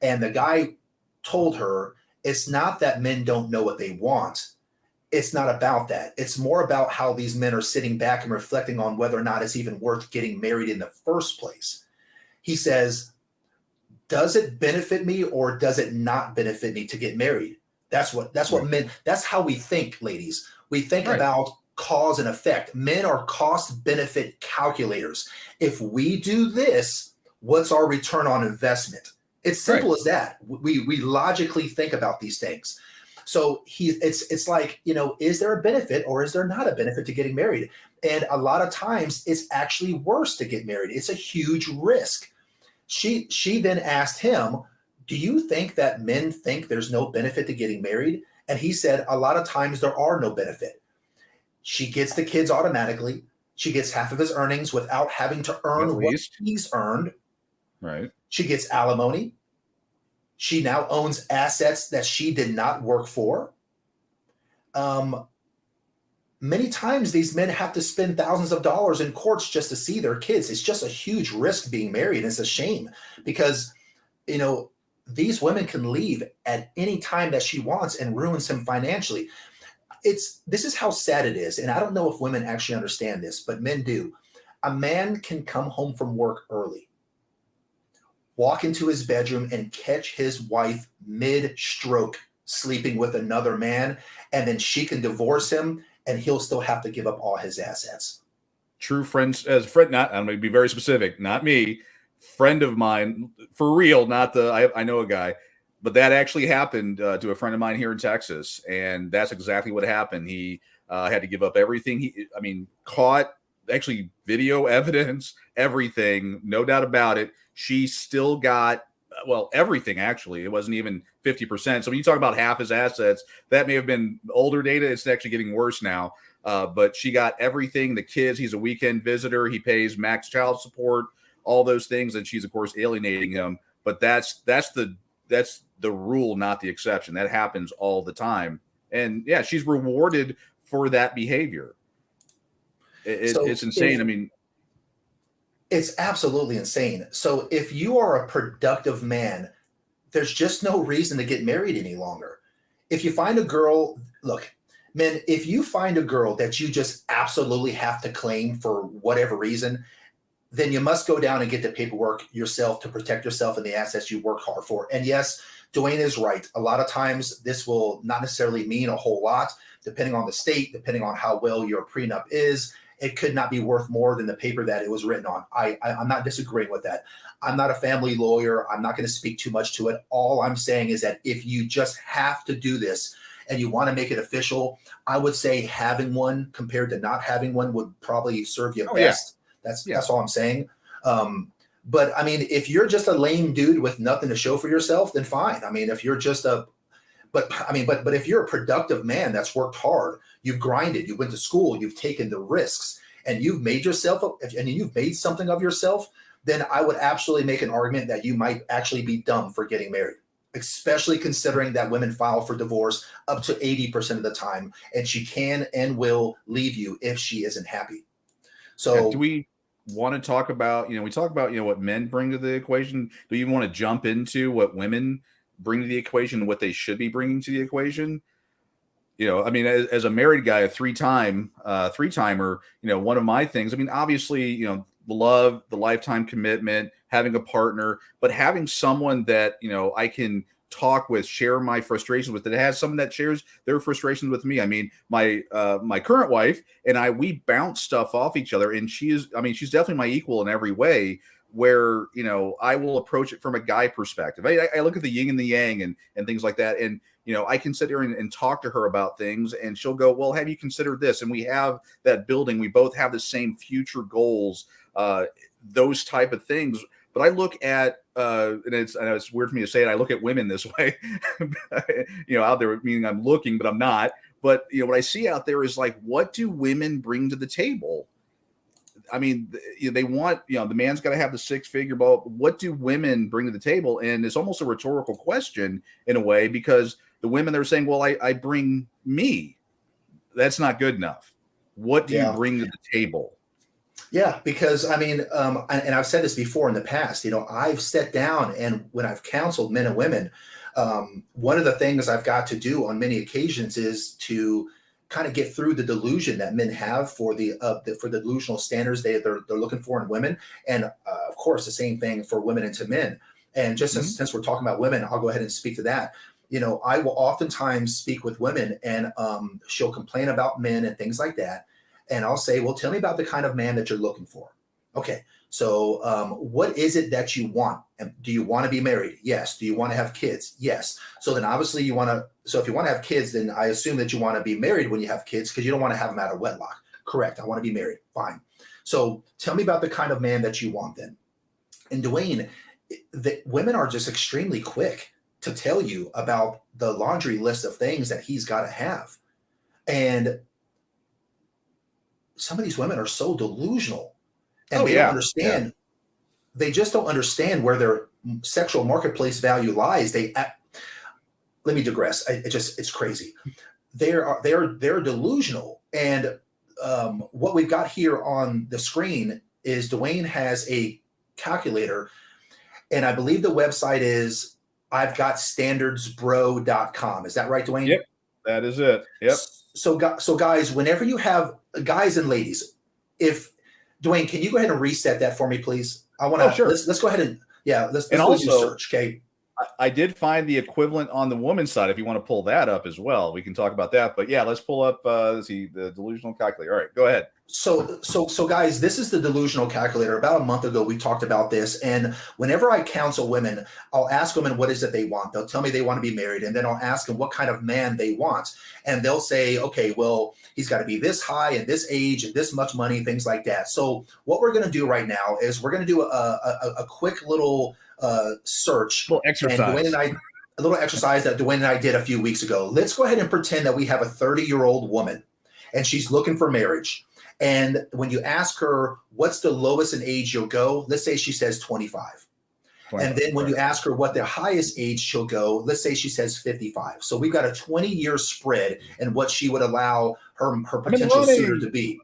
And the guy told her, it's not that men don't know what they want. It's not about that. It's more about how these men are sitting back and reflecting on whether or not it's even worth getting married in the first place. He says, does it benefit me or does it not benefit me to get married? That's what men, that's how we think, ladies. We think about cause and effect. Men are cost benefit calculators. If we do this, what's our return on investment? It's simple as that. We logically think about these things. So it's like, is there a benefit or is there not a benefit to getting married? And a lot of times it's actually worse to get married. It's a huge risk. She then asked him, do you think that men think there's no benefit to getting married? And he said, a lot of times there are no benefit. She gets the kids automatically. She gets half of his earnings without having to earn what he's earned. Right. She gets alimony. She now owns assets that she did not work for. Many times these men have to spend thousands of dollars in courts just to see their kids. It's just a huge risk being married. It's a shame because, these women can leave at any time that she wants and ruins him financially. This is how sad it is. And I don't know if women actually understand this, but men do. A man can come home from work early, walk into his bedroom and catch his wife mid-stroke sleeping with another man, and then she can divorce him and he'll still have to give up all his assets. True friends, I'm going to be very specific, not me, friend of mine, for real, I know a guy, but that actually happened to a friend of mine here in Texas, and that's exactly what happened. He had to give up everything. Caught actually video evidence, everything, no doubt about it. She still got, everything actually. It wasn't even 50%. So when you talk about half his assets, that may have been older data. It's actually getting worse now. But she got everything, the kids. He's a weekend visitor. He pays max child support, all those things. And she's, of course, alienating him. But that's the rule, not the exception. That happens all the time. And yeah, she's rewarded for that behavior. It's insane. It's absolutely insane. So if you are a productive man, there's just no reason to get married any longer. If you find a girl, look, men, if you find a girl that you just absolutely have to claim for whatever reason, then you must go down and get the paperwork yourself to protect yourself and the assets you work hard for. And yes, Dwayne is right. A lot of times this will not necessarily mean a whole lot, depending on the state, depending on how well your prenup is. It could not be worth more than the paper that it was written on. I'm not disagreeing with that. I'm not a family lawyer. I'm not going to speak too much to it. All I'm saying is that if you just have to do this and you want to make it official, I would say having one compared to not having one would probably serve you best. Yeah. That's all I'm saying. But I mean, if you're just a lame dude with nothing to show for yourself, then fine. I mean, if you're just but if you're a productive man that's worked hard, you've grinded, you went to school, you've taken the risks, and you've made you've made something of yourself, then I would absolutely make an argument that you might actually be dumb for getting married, especially considering that women file for divorce up to 80% of the time, and she can and will leave you if she isn't happy. So do we want to talk about, we talk about, what men bring to the equation. Do you want to jump into what women bring to the equation and what they should be bringing to the equation? I mean, as a married guy, a three-timer, one of my things, I mean, obviously, the love, the lifetime commitment, having a partner, but having someone that, I can talk with, share my frustrations with, that has someone that shares their frustrations with me. I mean, my current wife and we bounce stuff off each other, and she's definitely my equal in every way, where, I will approach it from a guy perspective. I look at the yin and the yang and things like that. And, I can sit here and talk to her about things, and she'll go, well, have you considered this? And we have that building. We both have the same future goals, those type of things. But I look at, and I know it's weird for me to say it, I look at women this way, out there, meaning I'm looking, but I'm not. But, what I see out there is like, what do women bring to the table? I mean, they want, the man's got to have the six-figure ball. What do women bring to the table? And it's almost a rhetorical question in a way, because the women, they're saying, well, I bring me. That's not good enough. What do you bring to the table? Yeah, because I mean, and I've said this before in the past, I've sat down, and when I've counseled men and women, one of the things I've got to do on many occasions is to kind of get through the delusion that men have for the delusional standards they're looking for in women. And of course, the same thing for women and to men. And just since we're talking about women, I'll go ahead and speak to that. I will oftentimes speak with women, and she'll complain about men and things like that. And I'll say, well, tell me about the kind of man that you're looking for. Okay, so what is it that you want? And do you want to be married? Yes. Do you want to have kids? Yes. So then obviously if you want to have kids, then I assume that you want to be married when you have kids, because you don't want to have them out of wedlock. Correct. I want to be married. Fine. So tell me about the kind of man that you want then. And Dwayne, the women are just extremely quick to tell you about the laundry list of things that he's got to have. And some of these women are so delusional, and they don't understand. Yeah. They just don't understand where their sexual marketplace value lies. Let me digress. It's crazy. They're delusional. And what we've got here on the screen is Dwayne has a calculator, and I believe the website is I'veGotStandardsBro.com. Is that right, Dwayne? Yep, that is it. Yep. So guys, whenever you have guys and ladies, if Dwayne, can you go ahead and reset that for me, please? I want to. Sure. Let's go ahead and let's also search. Okay. I did find the equivalent on the woman's side. If you want to pull that up as well, we can talk about that. But yeah, let's pull up the delusional calculator. All right, go ahead. So guys, this is the delusional calculator. About a month ago, we talked about this. And whenever I counsel women, I'll ask women what is it they want. They'll tell me they want to be married. And then I'll ask them what kind of man they want. And they'll say, okay, well, he's got to be this high and this age and this much money, things like that. So what we're going to do right now is we're going to do a quick little search. A little exercise. And a little exercise that Dwayne and I did a few weeks ago. Let's go ahead and pretend that we have a 30-year-old woman, and she's looking for marriage. And when you ask her, what's the lowest in age you'll go? Let's say she says 25. And then when you ask her what the highest age she'll go, let's say she says 55. So we've got a 20-year spread in what she would allow her potential suitor to be.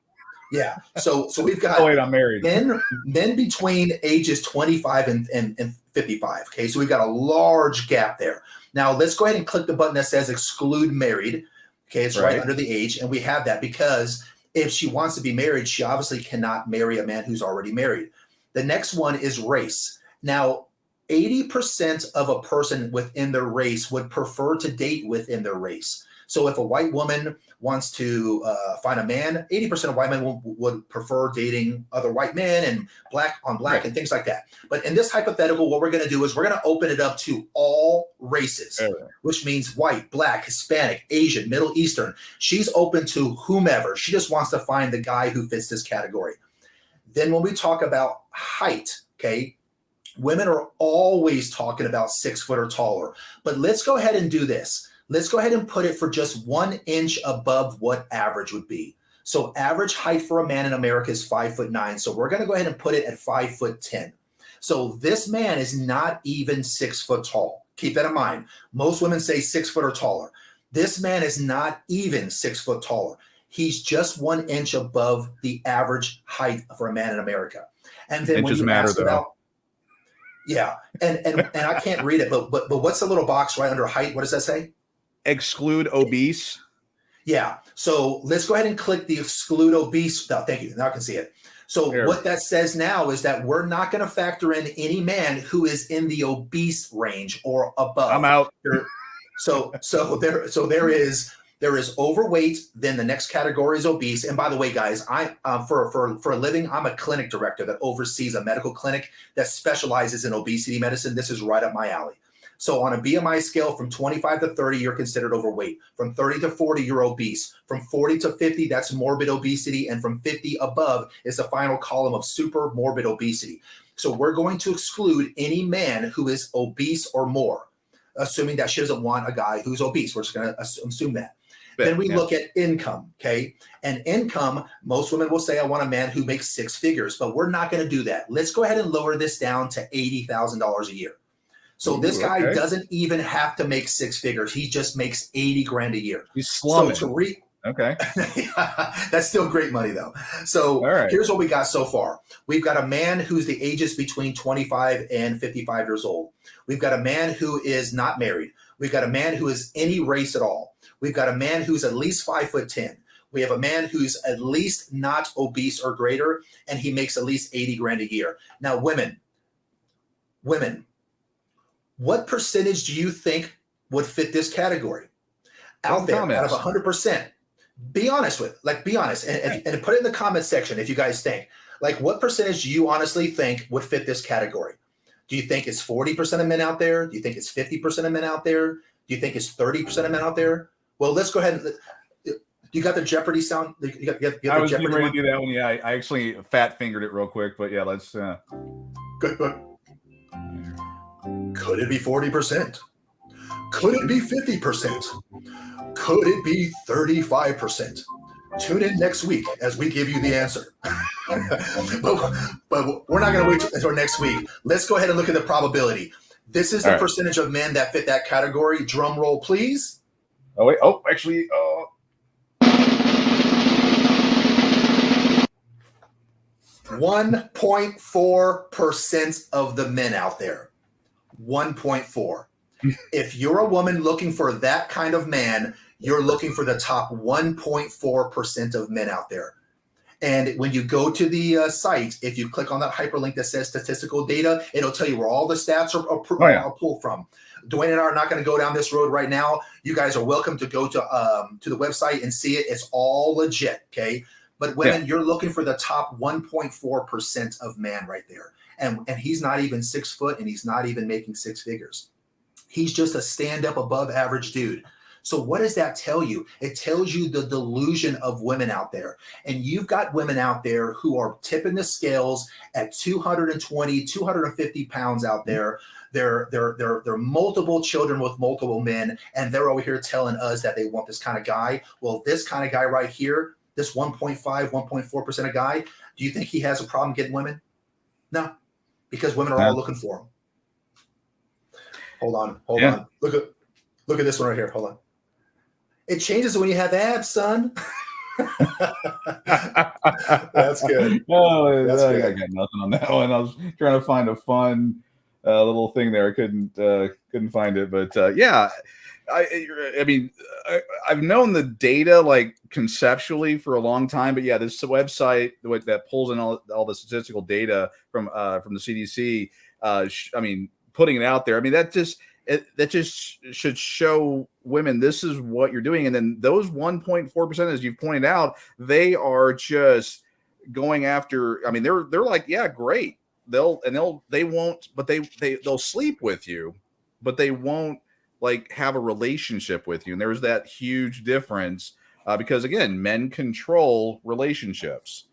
Yeah. So we've got Oh, wait, I'm married. men between ages 25 and 55. Okay. So we've got a large gap there. Now let's go ahead and click the button that says exclude married. Okay. It's right under the age. And we have that because if she wants to be married, she obviously cannot marry a man who's already married. The next one is race. Now, 80% of a person within their race would prefer to date within their race. So if a white woman wants to find a man, 80% of white men would prefer dating other white men and black on black and things like that. But in this hypothetical, what we're going to do is we're going to open it up to all races, which means white, black, Hispanic, Asian, Middle Eastern. She's open to whomever. She just wants to find the guy who fits this category. Then when we talk about height, okay, women are always talking about 6 foot or taller. But let's go ahead and do this. Let's go ahead and put it for just 1 inch above what average would be. So average height for a man in America is 5'9". So we're going to go ahead and put it at 5'10". So this man is not even 6 foot tall. Keep that in mind. Most women say 6 foot or taller. This man is not even 6 foot taller. He's just 1 inch above the average height for a man in America. And then when you ask about, yeah, and I can't read it, but what's the little box right under height? What does that say? Exclude obese. Yeah. So let's go ahead and click the exclude obese. No, thank you. Now I can see it. So what that says now is that we're not going to factor in any man who is in the obese range or above. I'm out. So there is overweight. Then the next category is obese. And by the way, guys, I for a living, I'm a clinic director that oversees a medical clinic that specializes in obesity medicine. This is right up my alley. So on a BMI scale from 25 to 30, you're considered overweight. From 30 to 40, you're obese. From 40 to 50, that's morbid obesity. And from 50 above is the final column of super morbid obesity. So we're going to exclude any man who is obese or more, assuming that she doesn't want a guy who's obese. We're just going to assume that. Then we look at income, okay? And income, most women will say, I want a man who makes 6 figures, but we're not going to do that. Let's go ahead and lower this down to $80,000 a year. So this guy doesn't even have to make 6 figures. He just makes 80 grand a year. He's slumming. So okay. That's still great money though. So here's what we got so far. We've got a man who's the ages between 25 and 55 years old. We've got a man who is not married. We've got a man who is any race at all. We've got a man who's at least 5'10". We have a man who's at least not obese or greater, and he makes at least 80 grand a year. Now, women, what percentage do you think would fit this category? Out there, out of 100%. Be honest be honest, and put it in the comment section if you guys think. Like, what percentage do you honestly think would fit this category? Do you think it's 40% of men out there? Do you think it's 50% of men out there? Do you think it's 30% of men out there? Well, let's go ahead and you got the Jeopardy sound? You got I was getting ready to do that one. Yeah, I actually fat fingered it real quick, but yeah, let's. Good. Could it be 40%? Could it be 50%? Could it be 35%? Tune in next week as we give you the answer. but we're not going to wait until next week. Let's go ahead and look at the probability. This is the percentage of men that fit that category. Drum roll, please. Oh, wait. Oh, actually. 1.4% of the men out there. 1.4. If you're a woman looking for that kind of man, you're looking for the top 1.4% of men out there. And when you go to the site, if you click on that hyperlink that says statistical data, it'll tell you where all the stats are pulled from. Dwayne and I are not going to go down this road right now. You guys are welcome to go to the website and see it. It's all legit, okay? But women, you're looking for the top 1.4% of man right there. And he's not even 6 foot, and he's not even making 6 figures. He's just a stand-up above average dude. So what does that tell you? It tells you the delusion of women out there. And you've got women out there who are tipping the scales at 220, 250 pounds out there. They're multiple children with multiple men, and they're over here telling us that they want this kind of guy. Well, this kind of guy right here, this 1.5, 1.4% of guy, do you think he has a problem getting women? No, because women are all looking for him. Hold on. Look at this one right here. Hold on. It changes when you have abs, son. That's good. Oh, That's I good. got nothing on that one. I was trying to find a fun little thing there. I couldn't find it, but yeah, I mean, I've known the data like conceptually for a long time, but yeah, this website that pulls in all the statistical data from the CDC. I mean, putting it out there. I mean, that just should show women this is what you're doing, and then those 1.4%, as you've pointed out, they are just going after. I mean, they're like, yeah, great. They won't, but they'll sleep with you, but they won't like have a relationship with you. And there's that huge difference because again, men control relationships.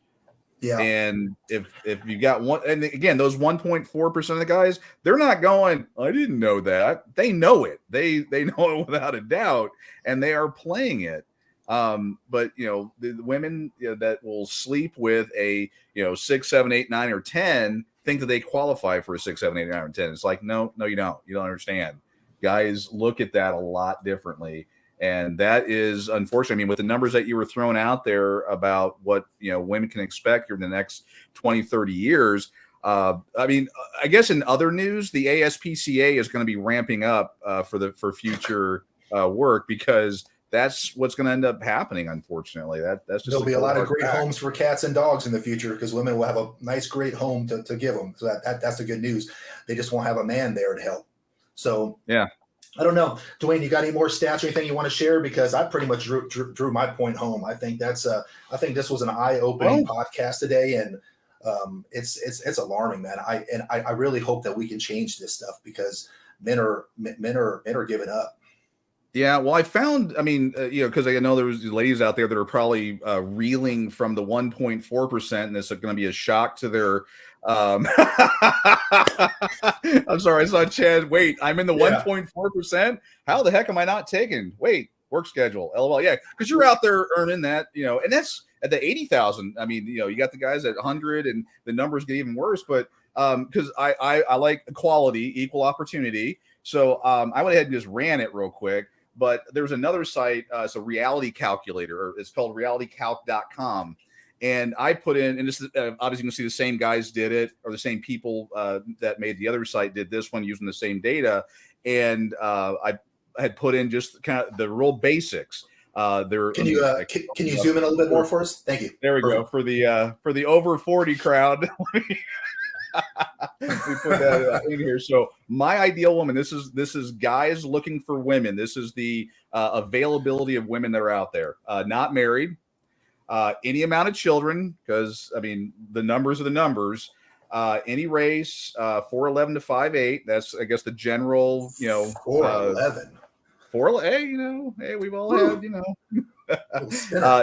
Yeah. And if you got one, and again, those 1.4% of the guys, they're not going, I didn't know that. They know it. They know it without a doubt, and they are playing it. But the women that will sleep with a 6, 7, 8, 9, or 10 think that they qualify for a 6, 7, 8, 9, or 10. It's like, no, you don't. You don't understand. Guys look at that a lot differently. And that is unfortunate. I mean, with the numbers that you were throwing out there about what women can expect in the next 20, 30 years. I mean, I guess in other news, the ASPCA is going to be ramping up for future work because that's what's going to end up happening. Unfortunately, that's just there'll be a lot of great fact. homes for cats and dogs in the future because women will have a nice, great home to give them. So that's the good news. They just won't have a man there to help. So yeah. I don't know, Dwayne. You got any more stats or anything you want to share? Because I pretty much drew my point home. I think I think this was an eye-opening podcast today, and it's alarming, man. I really hope that we can change this stuff because men are giving up. Yeah, well, I found, I mean, because I know there's ladies out there that are probably reeling from the 1.4%, and this is going to be a shock to their. I'm sorry, I saw Chad. Wait, I'm in the 1.4%. How the heck am I not taking? Wait, work schedule. LOL. Yeah, because you're out there earning that, and that's at the 80,000. I mean, you got the guys at 100, and the numbers get even worse. But because I like equality, equal opportunity, so I went ahead and just ran it real quick. But there's another site, it's a reality calculator, or it's called realitycalc.com. And I put in, and this is obviously you can see the same guys did it, or the same people that made the other site did this one using the same data. And I had put in just kind of the real basics. Can you zoom in a little bit more for us? Thank you. There we go for the over 40 crowd. We put that in here. So my ideal woman, this is guys looking for women. This is the availability of women that are out there, not married, any amount of children, because I mean the numbers are the numbers. Any race, 4'11" to 5'8". That's I guess the general, 4'11". Hey, we've all had,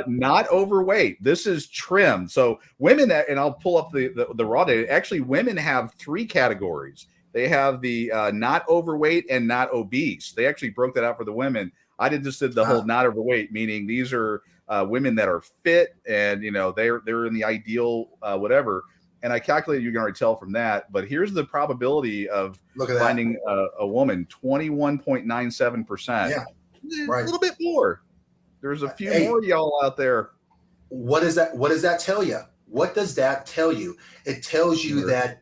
not overweight. This is trim. So women, and I'll pull up the raw data. Actually, women have 3 categories. They have the not overweight and not obese. They actually broke that out for the women. I did the whole not overweight, meaning these are women that are fit and they're in the ideal whatever. And I calculated, you can already tell from that. But here's the probability of finding a woman: 21.97%. Yeah, right. A little bit more. There's a few more y'all out there. What does that tell you? What does that tell you? It tells you that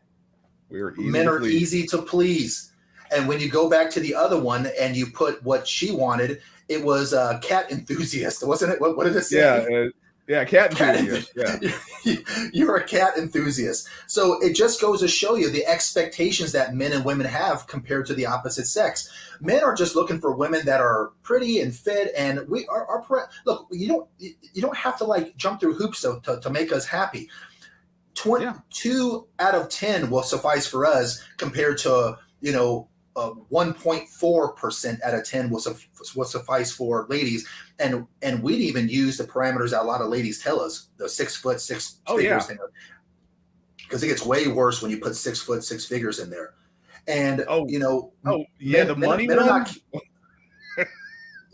men are easy to please. And when you go back to the other one and you put what she wanted, it was a cat enthusiast, wasn't it? What did it say? Yeah, cat enthusiast. Yeah. You're a cat enthusiast. So it just goes to show you the expectations that men and women have compared to the opposite sex. Men are just looking for women that are pretty and fit, and we are look, you don't have to like jump through hoops to make us happy. 2 out of 10 will suffice for us compared to 1.4% out of 10 will suffice for ladies, and we'd even use the parameters that a lot of ladies tell us, the 6 foot 6 figures thing, because it gets way worse when you put 6 foot 6 figures in there. And the money one.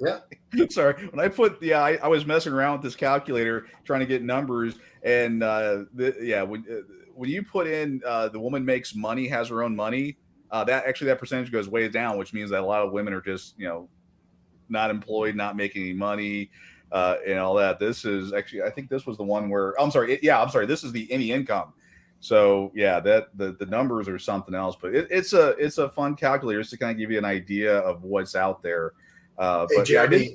Yeah. Sorry, when I put I was messing around with this calculator trying to get numbers, and when you put in the woman makes money, has her own money. That percentage goes way down, which means that a lot of women are just, not employed, not making any money. and all that. This is actually, I think this was the one where I'm sorry. This is the any income. So yeah, that the numbers are something else, but it's a fun calculator just to kind of give you an idea of what's out there. Hey, but Jeremy,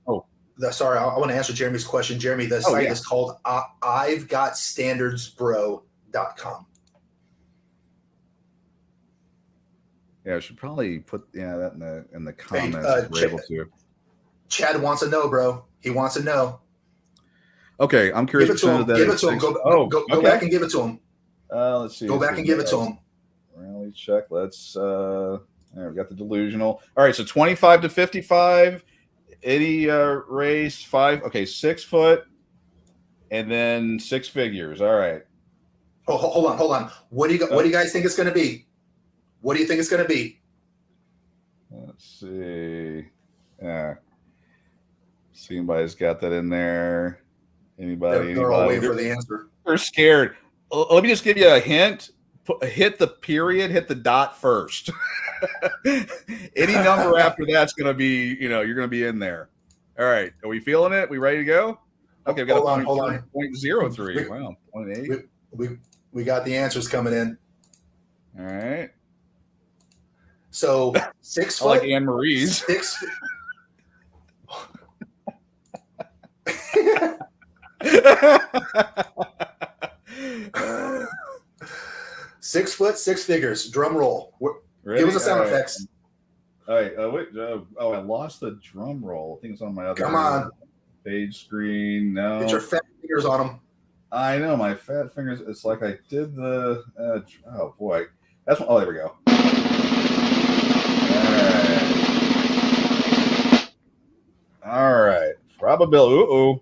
oh, sorry, I want to answer Jeremy's question. Jeremy, the site is called I'veGotStandardsBro.com. Yeah, I should probably put that in the comments if we're able to. Chad wants to know, bro. He wants to know. Okay, I'm curious. Give it to him. Give it to him. Go back and give it to him. Let's see. Go back and give it to him. Rally check. Let's. There, we got the delusional. All right, so 25 to 55. Any race 5. Okay, 6 foot, and then 6 figures. All right. Oh, hold on. What do you guys think it's going to be? What do you think it's going to be? Let's see. Yeah. See anybody's got that in there. Anybody? They're all waiting for the answer. They're scared. Let me just give you a hint. Hit the period, hit the dot first. Any number after that's going to be, you're going to be in there. All right. Are we feeling it? We ready to go? Okay. We got hold on. 0.03. Wow. 0.8. We got the answers coming in. All right. So 6 foot. I like Anne Marie's. 6 6 foot, 6 figures. Drum roll. Ready? Give us the sound effects. All right. Wait. I lost the drum roll. I think it's on my other. Come on. Page screen. No. Get your fat fingers on them. I know my fat fingers. It's like I did the. Oh boy. That's one. Oh, there we go. All right. Probability. I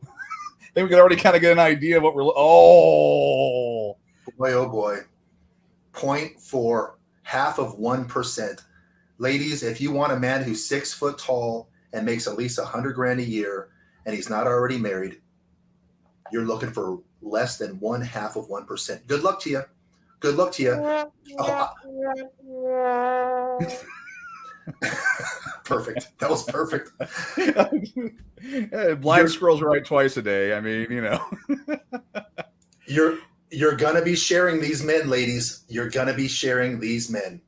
think we can already kind of get an idea of what we're. Oh boy. 0.4, half of 1%. Ladies, if you want a man who's 6 foot tall and makes at least $100,000 a year, and he's not already married, you're looking for less than 1/2 of 1%. Good luck to you. Good luck to you. Perfect. That was perfect. Blind squirrels right twice a day. I mean, You're gonna be sharing these men, ladies. You're gonna be sharing these men.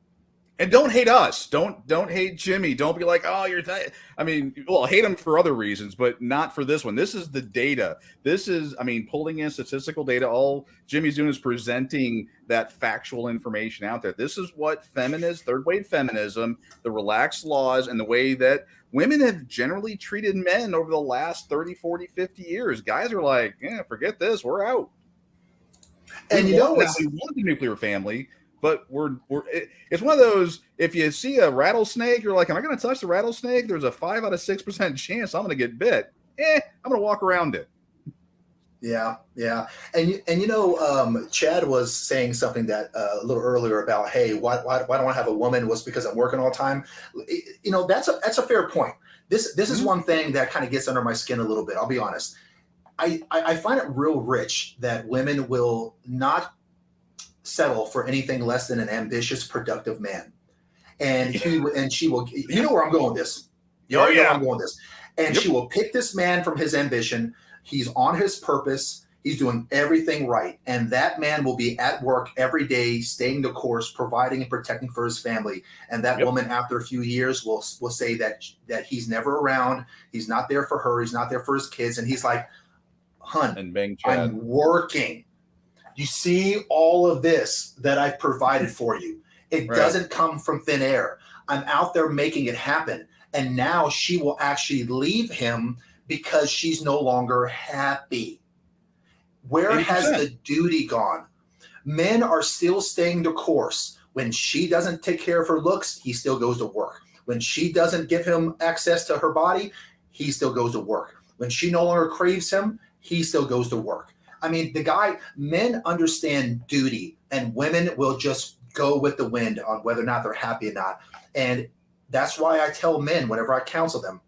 And don't hate us. Don't hate Jimmy. Don't be like, oh, you're. Hate him for other reasons, but not for this one. This is the data. This is, pulling in statistical data. All Jimmy's doing is presenting that factual information out there. This is what third wave feminism, the relaxed laws, and the way that women have generally treated men over the last 30, 40, 50 years. Guys are like, yeah, forget this. We're out. And we want the nuclear family. But it's one of those, if you see a rattlesnake, you're like, am I going to touch the rattlesnake? There's a 5 out of 6% chance I'm going to get bit. I'm going to walk around it. Yeah. And Chad was saying something that a little earlier about, hey, why don't I have a woman? Was because I'm working all the time. That's a fair point. This is one thing that kind of gets under my skin a little bit. I'll be honest. I find it real rich that women will not settle for anything less than an ambitious, productive man. And she will, where I'm going with this. You already know where I'm going with this. And she will pick this man from his ambition. He's on his purpose. He's doing everything right. And that man will be at work every day, staying the course, providing and protecting for his family. And that woman, after a few years, will say that he's never around. He's not there for her. He's not there for his kids. And he's like, hun, I'm working. You see all of this that I've provided for you. It doesn't come from thin air. I'm out there making it happen. And now she will actually leave him because she's no longer happy. Where 80%. Has the duty gone? Men are still staying the course. When she doesn't take care of her looks, he still goes to work. When she doesn't give him access to her body, he still goes to work. When she no longer craves him, he still goes to work. Men understand duty, and women will just go with the wind on whether or not they're happy or not. And that's why I tell men whenever I counsel them,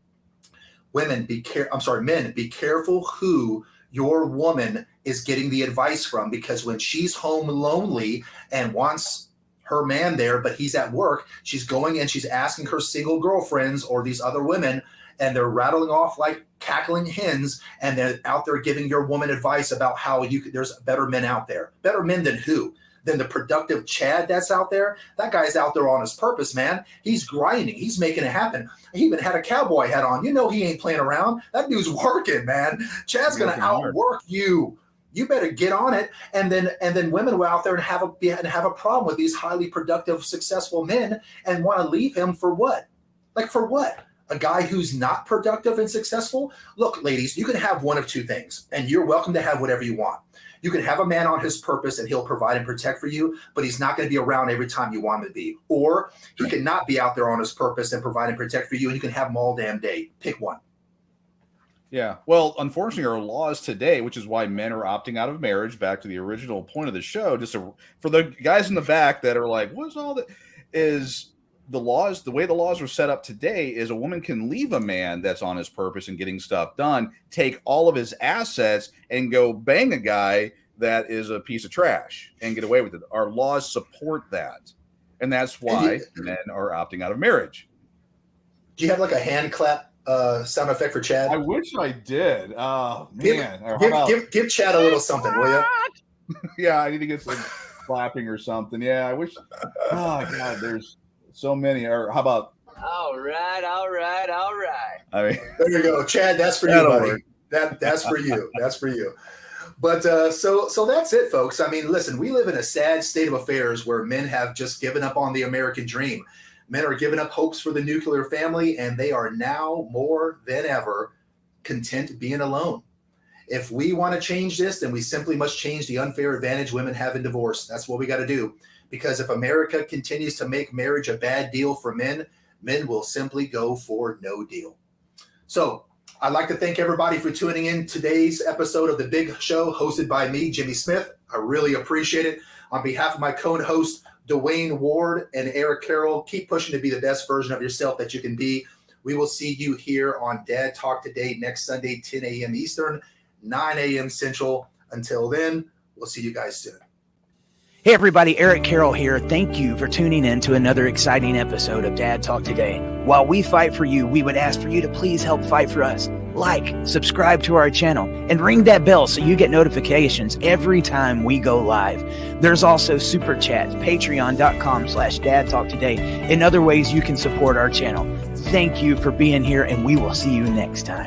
men, be careful who your woman is getting the advice from, because when she's home lonely and wants her man there, but he's at work. She's going and she's asking her single girlfriends or these other women, and they're rattling off like cackling hens, and they're out there giving your woman advice about how there's better men out there. Better men than who? Than the productive Chad that's out there? That guy's out there on his purpose, man. He's grinding. He's making it happen. He even had a cowboy hat on. You know he ain't playing around. That dude's working, man. Chad's going to outwork you. You better get on it. And then women will out there and have a problem with these highly productive, successful men and want to leave him for what? Like for what? A guy who's not productive and successful? Look, ladies, you can have one of two things, and you're welcome to have whatever you want. You can have a man on his purpose and he'll provide and protect for you, but he's not going to be around every time you want him to be. Or he can not be out there on his purpose and provide and protect for you, and you can have him all damn day. Pick one. Yeah. Well, unfortunately, our laws today, which is why men are opting out of marriage, back to the original point of the show, for the guys in the back that are like, what's all that? Is the laws, the way the laws are set up today is a woman can leave a man that's on his purpose and getting stuff done, take all of his assets and go bang a guy that is a piece of trash and get away with it. Our laws support that. And that's why men are opting out of marriage. Do you have like a hand clap sound effect for Chad? I wish I did. Oh, man. Give Chad a little something, will you? Yeah, I need to get some clapping or something. Yeah, I wish. Oh, God, there's so many. Or how about? All right. I mean, there you go, Chad. That's for you, buddy. That's for you. That's for you. But so that's it, folks. I mean, listen, we live in a sad state of affairs where men have just given up on the American dream. Men are giving up hopes for the nuclear family, and they are now more than ever content being alone. If we want to change this, then we simply must change the unfair advantage women have in divorce. That's what we got to do. Because if America continues to make marriage a bad deal for men, men will simply go for no deal. So I'd like to thank everybody for tuning in today's episode of The Big Show, hosted by me, Jimmy Smith. I really appreciate it. On behalf of my co-host, Dwayne Ward and Eric Carroll, keep pushing to be the best version of yourself that you can be. We will see you here on Dad Talk Today next Sunday, 10 a.m. Eastern, 9 a.m. Central. Until then, we'll see you guys soon. Hey everybody, Eric Carroll here. Thank you for tuning in to another exciting episode of Dad Talk Today. While we fight for you, we would ask for you to please help fight for us. Like, subscribe to our channel, and ring that bell so you get notifications every time we go live. There's also Super Chats, patreon.com/Dad Talk Today, and other ways you can support our channel. Thank you for being here, and we will see you next time.